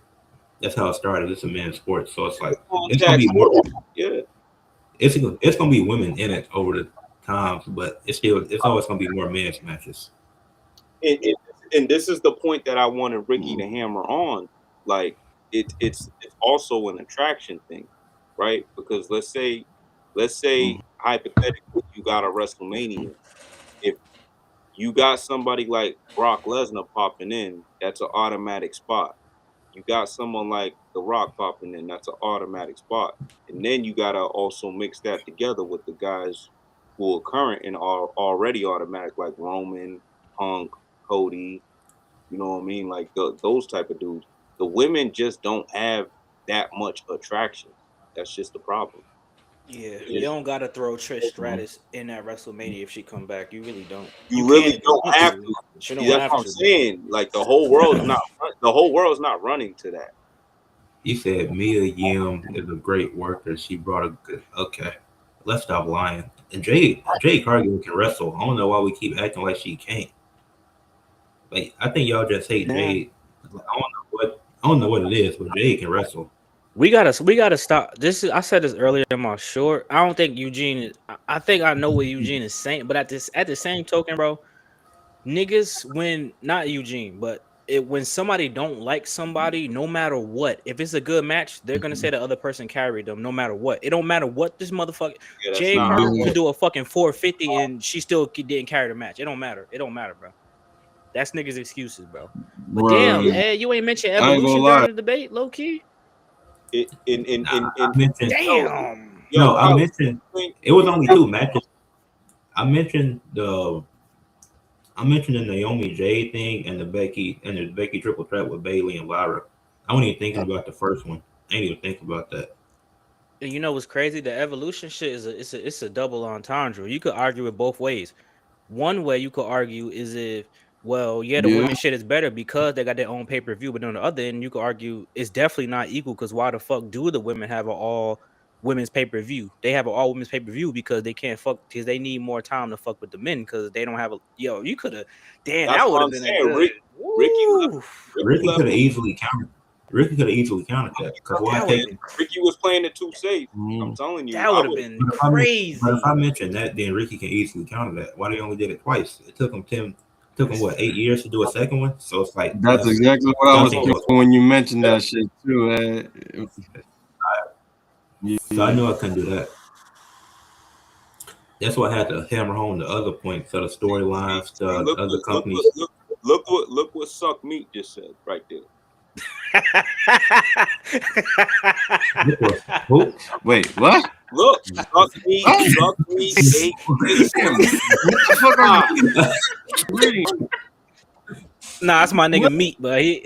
that's how it started. It's a men's sport, so it's like it's gonna be more. Yeah, it's gonna be women in it over the times, but it's always gonna be more men's matches. And this is the point that I wanted Ricky to hammer on. Like it's also an attraction thing, right? Because let's say hypothetically you got a WrestleMania. If you got somebody like Brock Lesnar popping in, that's an automatic spot. You got someone like The Rock popping in, that's an automatic spot. And then you gotta also mix that together with the guys who are current and are already automatic, like Roman, Punk, Cody. You know what I mean? Like those type of dudes. The women just don't have that much attraction. That's just the problem. Yeah, you don't gotta throw Trish Stratus in that WrestleMania if she come back. You really don't. You really don't have to. That's what I'm saying. Like the whole world's not running to that. You said Mia Yim is a great worker. She brought a good. Okay, let's stop lying. And Jade Cargill can wrestle. I don't know why we keep acting like she can't. Like I think y'all just hate Jade. I don't know what it is, but Jade can wrestle. We gotta stop. I said this earlier in my short. I don't think Eugene. I think I know what Eugene is saying, but at the same token, bro, niggas not Eugene, but when somebody don't like somebody, no matter what, if it's a good match, they're gonna say the other person carried them, no matter what. It don't matter what this motherfucker. Jade Carter could do a fucking 450 and she still didn't carry the match. It don't matter. It don't matter, bro. That's niggas' excuses, bro. But damn, Ed, you ain't mentioned Evolution during the debate, low key. I mentioned, damn. I mentioned it was only 2 matches. I mentioned the Naomi Jade thing and the Becky triple threat with Bayley and Lyra. I wasn't even thinking about the first one. I didn't even think about that. And you know what's crazy? The Evolution shit is a double entendre. You could argue it both ways. One way you could argue is the women's shit is better because they got their own pay-per-view, but on the other end, you could argue it's definitely not equal because why the fuck do the women have an all women's pay-per-view? They have an all women's pay-per-view because they can't fuck because they need more time to fuck with the men because they don't have you could have that would have been a good. Ricky could have easily countered. Ricky could have easily countered that because Ricky was playing it too safe. I'm telling you, that would have been crazy. But if I mention that, then Ricky can easily counter that. Why they only did it twice? It took him 8 years to do a second one. So it's like that's exactly what I was thinking when you mentioned that shit too. So I knew I couldn't do that. That's why I had to hammer home the other points of the storylines, the other companies. Look what Suck Meat just said right there. Who? Wait, what? Look, Suck Meat, What? 8. What the fuck are you reading? Nah, that's my nigga What? Meat, but he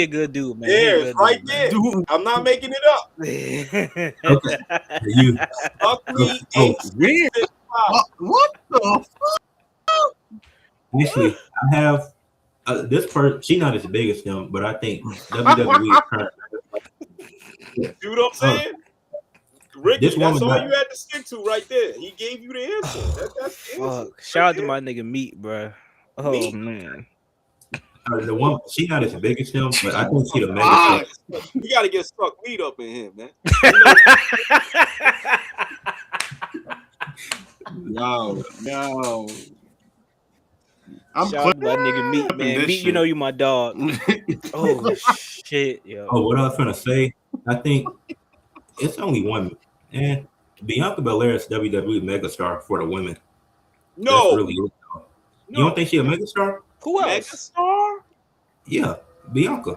a good dude, man. There, He a it's good right dude, there. Dude, I'm not making it up. man. Okay. You. Suck Meat, Oh, 8. what the fuck? Actually, I have this person. She's not as big as them, but I think WWE is trying. See what I'm saying? Ricky, This that's woman all got- you had to stick to right there. He gave you the answer. That's the answer. Fuck. Shout out to my nigga Meat, bro. Oh Meat. man. The one. She's not as big as him, but I think she the Ah. mega. We got to get Suck Meat up in here, man. Yo. I'm Shout out to my nigga Meat, man. this Meat, you shit. know you my dog. Oh shit, yo. Oh, what I was gonna say? I think it's only one. And Bianca Belair is WWE megastar for the women. No, That's really it. You don't think she a megastar? Who else? Megastar? Yeah, Bianca.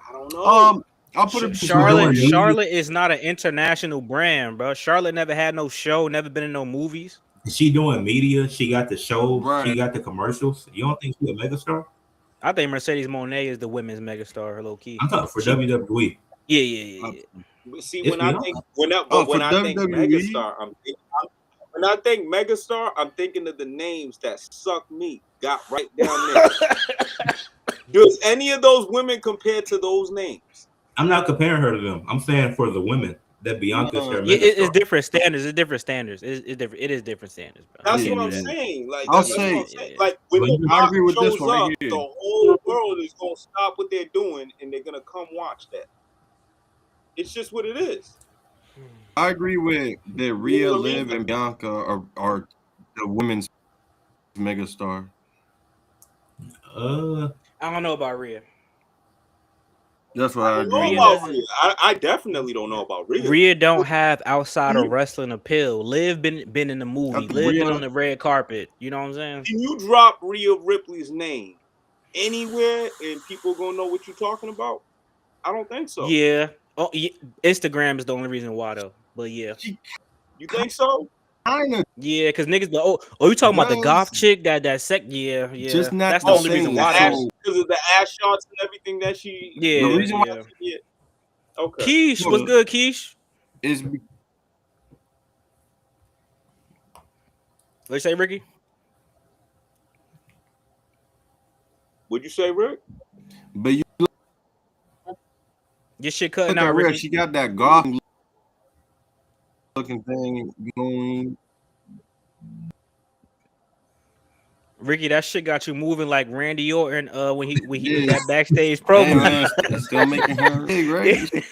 I don't know. I'll put it Charlotte doing Charlotte is not an international brand, bro. Charlotte never had no show, never been in no movies. She doing media. She got the show. Right. She got the commercials. You don't think she a megastar? I think Mercedes Moné is the women's megastar, low key. I'm talking for WWE. Yeah. But see, It's when I Bianca. think when for I think WWE? Megastar, when I think Megastar, I'm thinking of the names that Suck Meat got right down there. Does any of those women compare to those names? I'm not comparing her to them. I'm saying for the women that Bianca's their Yeah, megastar. it's different standards. It's different standards. It's different. It is different standards, bro. That's Yeah, what I'm yeah. saying. Like I'll that's what I'm say- saying. Like when Well, the I Rock agree with this shows one right up, here. the whole world is gonna stop what they're doing and they're gonna come watch that. It's just what it is. I agree with that Rhea, Liv, and Bianca are the women's megastar. Uh, I don't know about Rhea. That's what I I don't know agree Rhea with. about doesn't- Rhea. I definitely don't know about Rhea. Rhea don't have outside of wrestling appeal. Liv been in the movie. That's Liv been Rhea. on the red carpet. You know what I'm saying? Can you drop Rhea Ripley's name anywhere and people gonna know what you're talking about? I don't think so. Yeah. Oh, yeah. Instagram is the only reason why though. But yeah, You think so? Kinda, yeah, because niggas. You talking about the Yes. goth chick? That Yeah. Just not That's the the only same reason as why. that. though. Because of the ass shots and everything that she. Yeah. The reason why- yeah. Yeah. Okay. Keish, what's good, Keish? is What you say, Ricky? Would you say, Rick? but you Your shit look cutting at out, Rhea, Ricky. she got that goth looking thing going. Ricky, that shit got you moving like Randy Orton when he was Yeah. that backstage Hey, program. man, still making her big, right?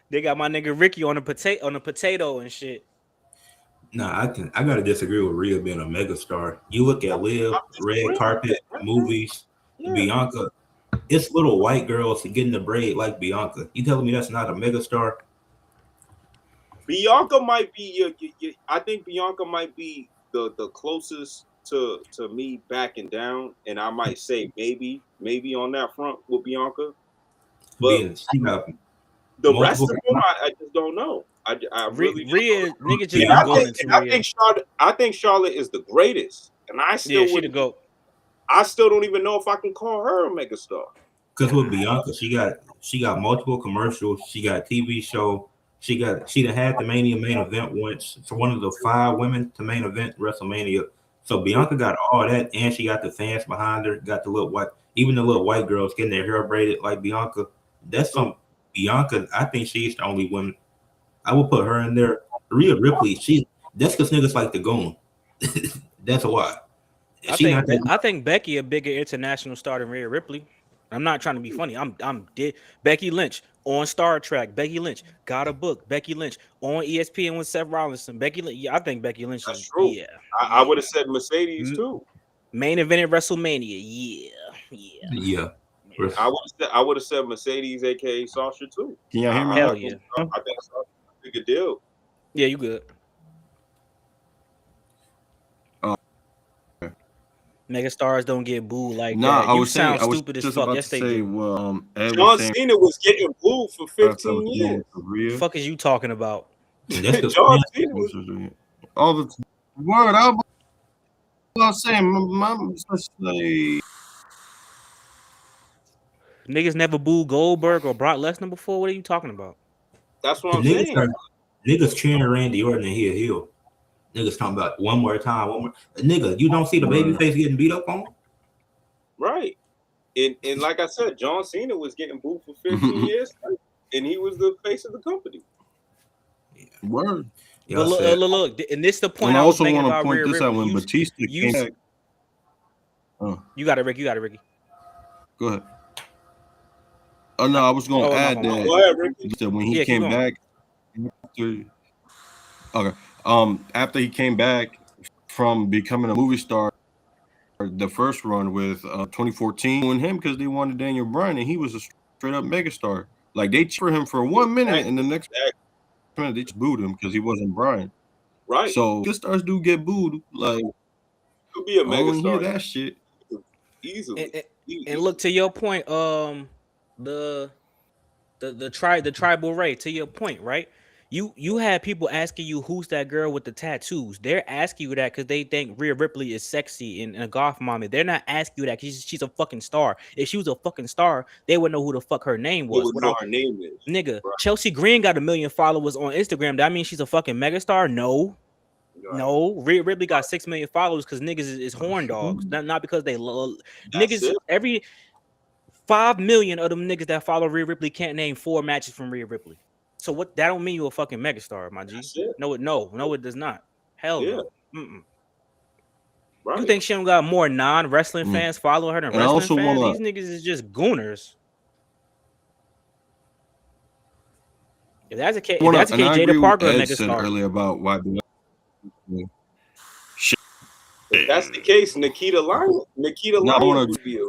They got my nigga Ricky on the potato and shit. nah, I gotta disagree with Rhea being a megastar. You look at Liv, red carpet, movies, Yeah. Bianca. It's little white girls getting the braid like Bianca. You telling me that's not a megastar? Bianca might be I think Bianca might be the closest to me backing down, and I might say maybe on that front with Bianca. But She got the multiple- rest of them, I just don't know. I really Rhea, nigga just Yeah, be going into Rhea. I think Charlotte is the greatest, and I still Yeah, she the goat. I still don't even know if I can call her a megastar. because with Bianca, she got multiple commercials. She got TV show. She done had the Mania main event once. So one of the 5 women to main event WrestleMania. So Bianca got all that, and she got the fans behind her. Got the little white girls getting their hair braided like Bianca. That's some Bianca. I think she's the only woman. I would put her in there. Rhea Ripley. That's because niggas like the goon. That's why. I think Becky a bigger international star than Rhea Ripley. I'm not trying to be funny. I'm dead. Becky Lynch on Star Trek. Becky Lynch got a book. Becky Lynch on ESPN with Seth Rollins. Becky Lynch. Yeah, I think Becky Lynch That's is true. yeah. I would have said Mercedes too. Main event at WrestleMania. Yeah. Yeah. I would have said Mercedes, aka Sasha too. Can y'all hear me? Hell yeah. I think Sasha's a bigger deal. Yeah, you good. Megastars don't get booed like Nah, that. I You was saying, sound I was stupid as just fuck. about Yes, to they say, do. well, Ed was John saying Cena was getting booed for that was 15 doing years. with Rhea. Fuck is you talking about? And that's the John fan. Cena was. All the word. I was saying, my like, Niggas never booed Goldberg or Brock Lesnar before. What are you talking about? That's what The I'm saying. niggas cheering Randy Orton and he a heel. Niggas talking about one more time, one more. Nigga, you don't see the baby face getting beat up on? Right. And like I said, John Cena was getting booed for 15 years, and he was the face of the company. word. But look, and this is the point And I I was also making want to about point Rhea this out Ripley. when Batista came back. You got it, Ricky. You got it, Ricky. Go ahead. Oh no, I was going to add that Go ahead, Ricky. when he came back. After he came back from becoming a movie star, the first run with 2014 and him because they wanted Daniel Bryan and he was a straight up megastar. Like they cheered him for 1 minute and the next minute they just booed him because he wasn't Bryan. Right. So good stars do get booed. Like could be a megastar. Hear megastar. that shit Easily. And look, to your point, the tribal race. To your point, right? You had people asking you who's that girl with the tattoos. They're asking you that because they think Rhea Ripley is sexy and a goth mommy. They're not asking you that because she's a fucking star. If she was a fucking star, they would know who the fuck her name was. They would know her name is. Nigga, right. Chelsea Green got 1 million followers on Instagram. That means she's a fucking megastar? No. Right. No, Rhea Ripley got 6 million followers because niggas is horn dogs. Not because they love niggas. Every 5 million of them niggas that follow Rhea Ripley can't name 4 matches from Rhea Ripley. So what? That don't mean you a fucking megastar, my G. No, it does not. Hell no. Mm-mm. Right. You think she don't got more non-wrestling fans following her than and wrestling fans? These niggas is just gooners. If that's the case, Jada Parker a megastar. Said earlier about why. If that's the case, Nikita Lyons would be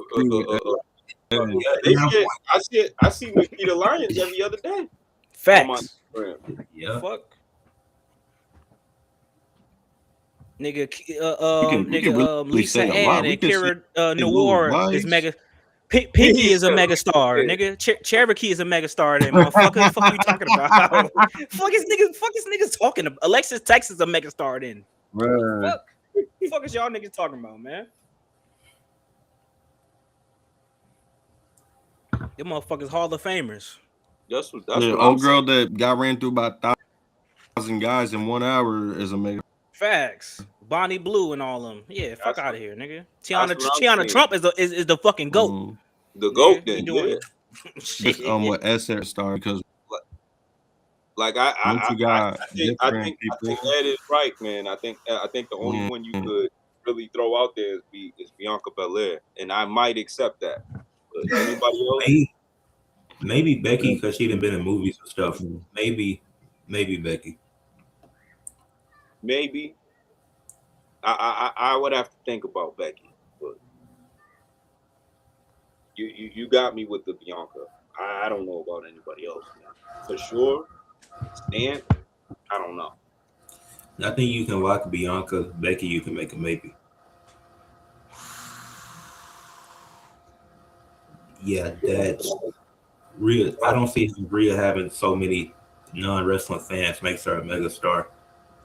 I see Nikita Lyons every other day. Facts. Yeah. Fuck. Nigga, Lisa Ann and Kira Noir is mega. Pinky is a megastar, nigga. Cherokee is a megastar. Then motherfucker, fuck you talking about? fuck is niggas talking about? Alexis Texas is a megastar. Then fuck is y'all niggas talking about, man? Them motherfuckers Hall of Famers. That's old girl that got ran through by 1,000 guys in 1 hour is a mega. Facts. Bonnie Blue and all them. Yeah, fuck out of here, nigga. Tiana Trump is the fucking GOAT. The GOAT then, yeah. What SR star because I think Ed is right, man. I think the only one you could really throw out there is Bianca Belair, and I might accept that. But anybody else? Maybe Becky because she done been in movies and stuff. Maybe Becky. Maybe. I would have to think about Becky, but you got me with the Bianca. I don't know about anybody else, man. For sure. Stan, I don't know. I think you can lock Bianca. Becky, you can make a maybe. Yeah, that's real. I don't see Rhea having so many non-wrestling fans makes her a megastar.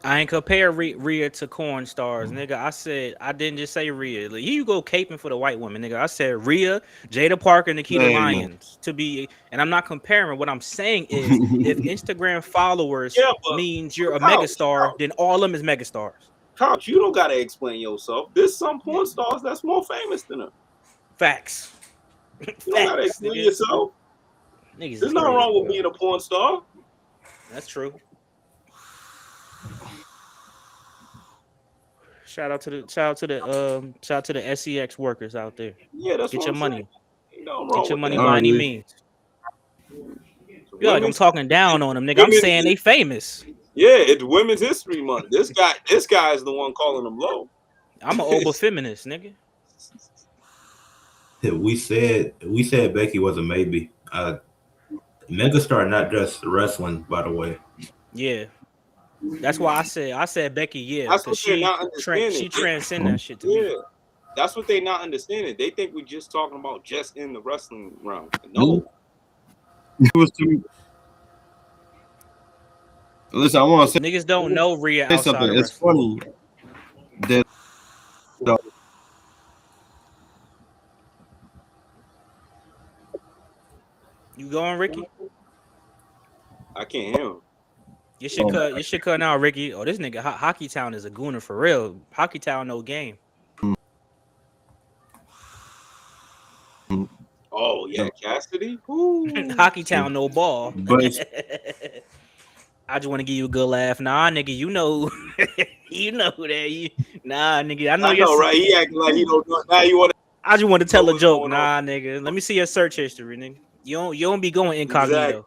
I ain't compare Rhea to corn stars, nigga. I didn't just say Rhea. Like, you go caping for the white woman, nigga. I said Rhea, Jada Parker, Nikita Lyons to be, and I'm not comparing. What I'm saying is, if Instagram followers means you're a megastar, then all of them is megastars. Couch, you don't gotta explain yourself. There's some porn stars that's more famous than her. Facts. You don't gotta explain yourself. Niggas, there's nothing wrong with being a porn star. That's true. Shout out to the SEX workers out there. Yeah, that's get your money. Get your money by any means. Feel like I'm talking down on them, nigga. I'm saying they famous. Yeah, it's Women's History Month. This guy is the one calling them low. I'm an over feminist, nigga. We said Becky was a maybe. Megastar, not just wrestling, by the way. Yeah. That's why I said Becky, yeah, That's because what they're not understanding. she transcend that shit to me. Yeah, that's what they not understanding. They think we're just talking about just in the wrestling realm. No, It was too. Listen, I want to Niggas don't know Rhea say outside something. of It's wrestling. funny that You going, Ricky? I can't hear him. You should cut now, Ricky. Oh, this nigga Hockey Town is a gooner for real. Hockey Town no game. Oh yeah, Cassidy. Ooh. Hockey Town no ball. but it's, I just want to give you a good laugh. Nah, nigga, you know, you know that nah, nigga. I know I you're know, right? He acting like he don't know. Now you want I just want to tell a what's joke. going Nah, nigga. Let me see your search history, nigga. You don't be going incognito.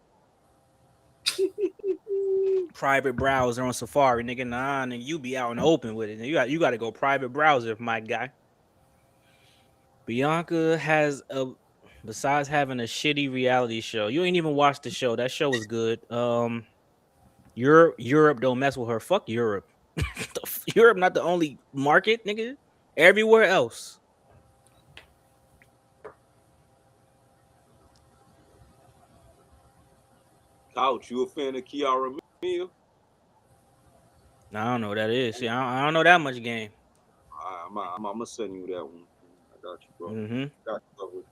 Private browser on Safari, nigga. Nah, nigga, you be out in the open with it. You got to go private browser, my guy. Bianca has besides having a shitty reality show. You ain't even watched the show. That show was good. Europe don't mess with her. Fuck Europe. Europe not the only market, nigga. Everywhere else. Couch, you a fan of Kiara Mia? I don't know what that is. See, I don't know that much game. I'm gonna send you that one. I got you, bro. Mm-hmm. Got you covered.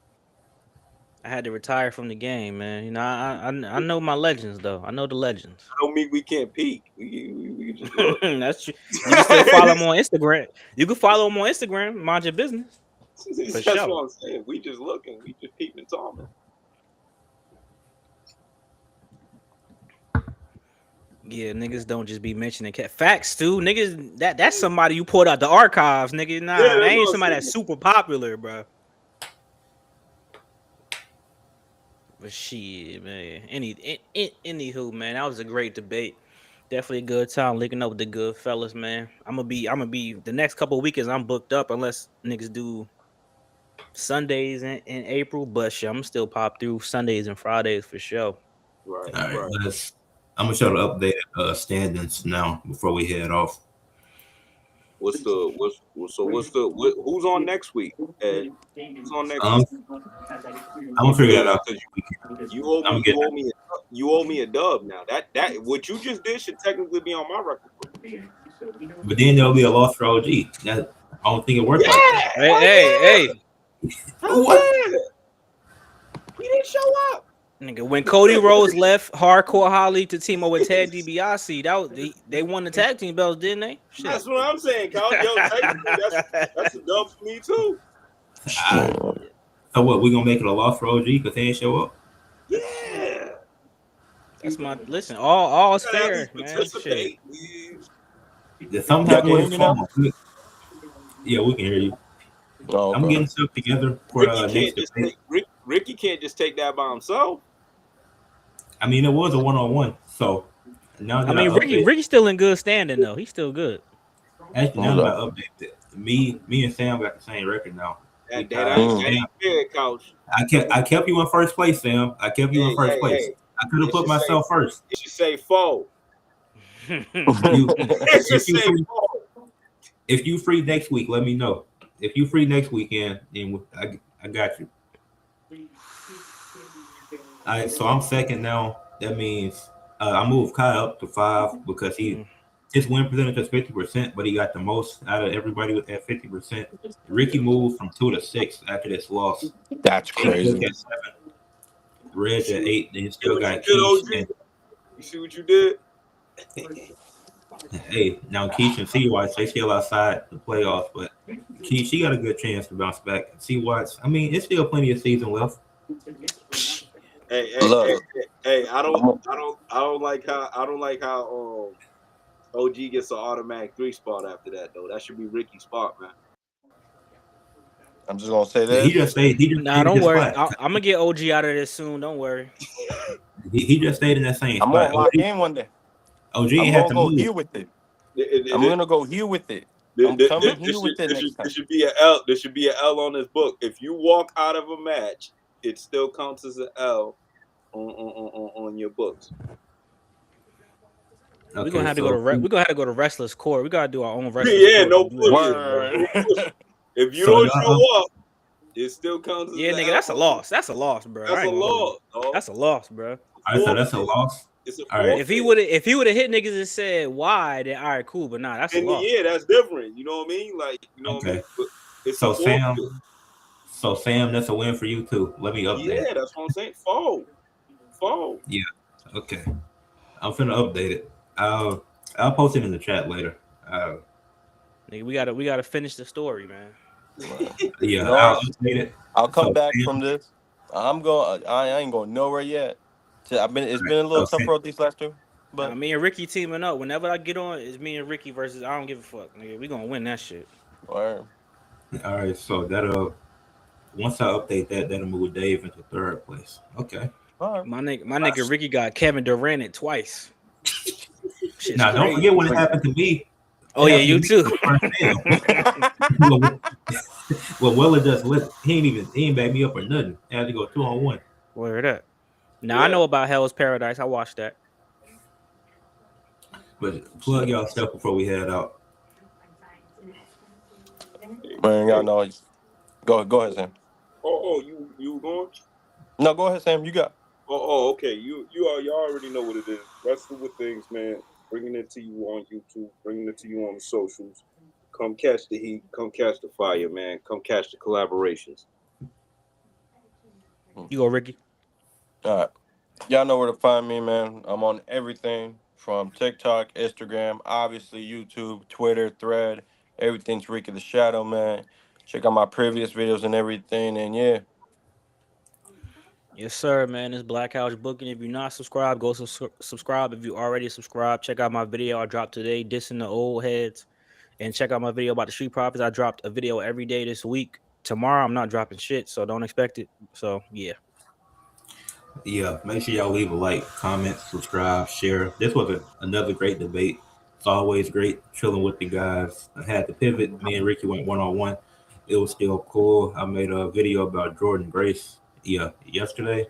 I had to retire from the game, man. You know, I know my legends though. I know the legends. I don't mean we can't peek. We just look. That's true. You can still follow him on Instagram. You can follow him on Instagram. Mind your business. For That's sure. what I'm saying. We just looking. We just peeping Thomas. Yeah, niggas don't just be mentioning cat facts, too. Niggas, that's somebody you pulled out the archives, nigga. Nah, Yeah, that ain't what I'm somebody saying. that's super popular, bro. But shit, man. Anywho, man, that was a great debate. Definitely a good time linking up with the good fellas, man. I'm gonna be the next couple of weekends. I'm booked up unless niggas do Sundays in April. But shit, I'm still pop through Sundays and Fridays for sure. Right, All right, right. I'm gonna show the updated standings now before we head off. Who's on next week? Ed? Who's on next I'm week? gonna figure that out. Because you owe I'm me getting you owe me a dub now. That what you just did should technically be on my record. but then there'll be a loss for OG. That I don't think it worked like that. Hey. What? He didn't show up. Nigga, when Cody Rhodes left Hardcore Holly to team up with Ted DiBiase, that was they won the tag team belts, didn't they? Shit. That's what I'm saying, Kyle. Yo, that's a dub for me too. So what? We gonna make it a loss for OG because they didn't show up? Yeah. That's my listen. All's fair, man. Shit. Participate. There's some Y'all type can hear of me now? phone. Yeah, we can hear you. Oh, I'm okay. getting stuff together for next debate. Ricky can't just take that by himself. I mean, it was a 1-on-1, so now that I mean, Ricky's still in good standing though. He's still good. Actually, now that I updated it, me and Sam got the same record now. That Because ain't fair, Couch. I kept you in first place, Sam. I kept you in first place. I could have put myself first. It should say four. If you free next week, let me know. If you free next weekend, then I got you. All right, so I'm second now. That means I moved Kai up to 5 because his win percentage is 50%, but he got the most out of everybody with that 50%. Ricky moved from 2 to 6 after this loss. That's crazy. At 7. Reg at 8, then he still got Keish. Keish. You see what you did? Hey, now Keish and C-Watts, they still outside the playoffs, but Keish, she got a good chance to bounce back. C-Watts, I mean, it's still plenty of season left. Hey, Look. I don't like how OG gets an automatic 3 spot after that though. That should be Ricky's spot, man. I'm just gonna say this. He just stayed. Don't worry. I'm gonna get OG out of this soon. Don't worry. He just stayed in that same I'm spot. gonna lock in one day. OG I'm ain't have gonna to go move. here with it. I'm gonna go here with it. I'm coming here with it next time. There should be an L. There should be an L on this book. If you walk out of a match, it still counts as an L on your books. We're gonna have to go to Wrestlers Court. We gotta do our own Wrestlers Yeah, Court. no bullshit. Word. If you So don't y'all show up, it still counts as Yeah, an nigga, that's a L. loss. That's a loss, bro. That's I a ain't gonna hold loss, you. dog. That's a loss, bro. All right, so that's a loss. It's a All right. If he would have hit niggas and said why, then all right, cool. But nah, that's a And loss. yeah, that's different. You know what I mean? Like, you know what I mean? Okay. But it's So a forfeit. Sam, that's a win for you too. Let me update. Yeah, that's what I'm saying. Fall. Okay. I'm finna update it. I'll post it in the chat later. Nigga, we gotta finish the story, man. Yeah, No, I'll update it. I'll come So back Sam, from this. I'm going. I ain't going nowhere yet. It's been a little so tough road these last two, Nah, but me and Ricky teaming up. Whenever I get on, it's me and Ricky versus I don't give a fuck, nigga. We gonna win that shit. word. all right, so once I update that'll move Dave into third place. Okay. All right. My nigga Ricky got Kevin Durant it twice. Shit's Now don't crazy. forget what happened to me. Oh yeah, you too. Well, Weller just he ain't back me up or nothing. I had to go 2-on-1. Word up. Now I know about Hell's Paradise. I watched that. But plug y'all stuff before we head out. Man, y'all know. Go ahead, Sam. Oh, you going? No, go ahead, Sam. You got. Okay. You already know what it is. Wrestle with things, man. Bringing it to you on YouTube, bringing it to you on the socials. Come catch the heat. Come catch the fire, man. Come catch the collaborations. You go, Ricky. All right. Y'all know where to find me, man. I'm on everything from TikTok, Instagram, obviously YouTube, Twitter, Thread. Everything's Ricky the Shadow, man. Check out my previous videos and everything. And yeah, Yes, sir, man. It's Black House Booking. If you're not subscribed, go subscribe. If you already subscribed, check out my video I dropped today, dissing the old heads. And check out my video about the Street Profits. I dropped a video every day this week. Tomorrow, I'm not dropping shit, so don't expect it. So, yeah. Yeah, make sure y'all leave a like, comment, subscribe, share. This was another great debate. It's always great chilling with the guys. I had to pivot. Me and Ricky went 1-on-1. It was still cool. I made a video about Jordan Grace. Yeah, yesterday.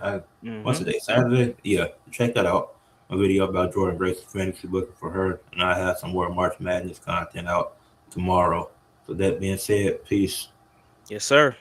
What's the day? Saturday. Yeah, check that out. A video about Jordan Grace fantasy booking for her, and I have some more March Madness content out tomorrow. So that being said, peace. Yes, sir.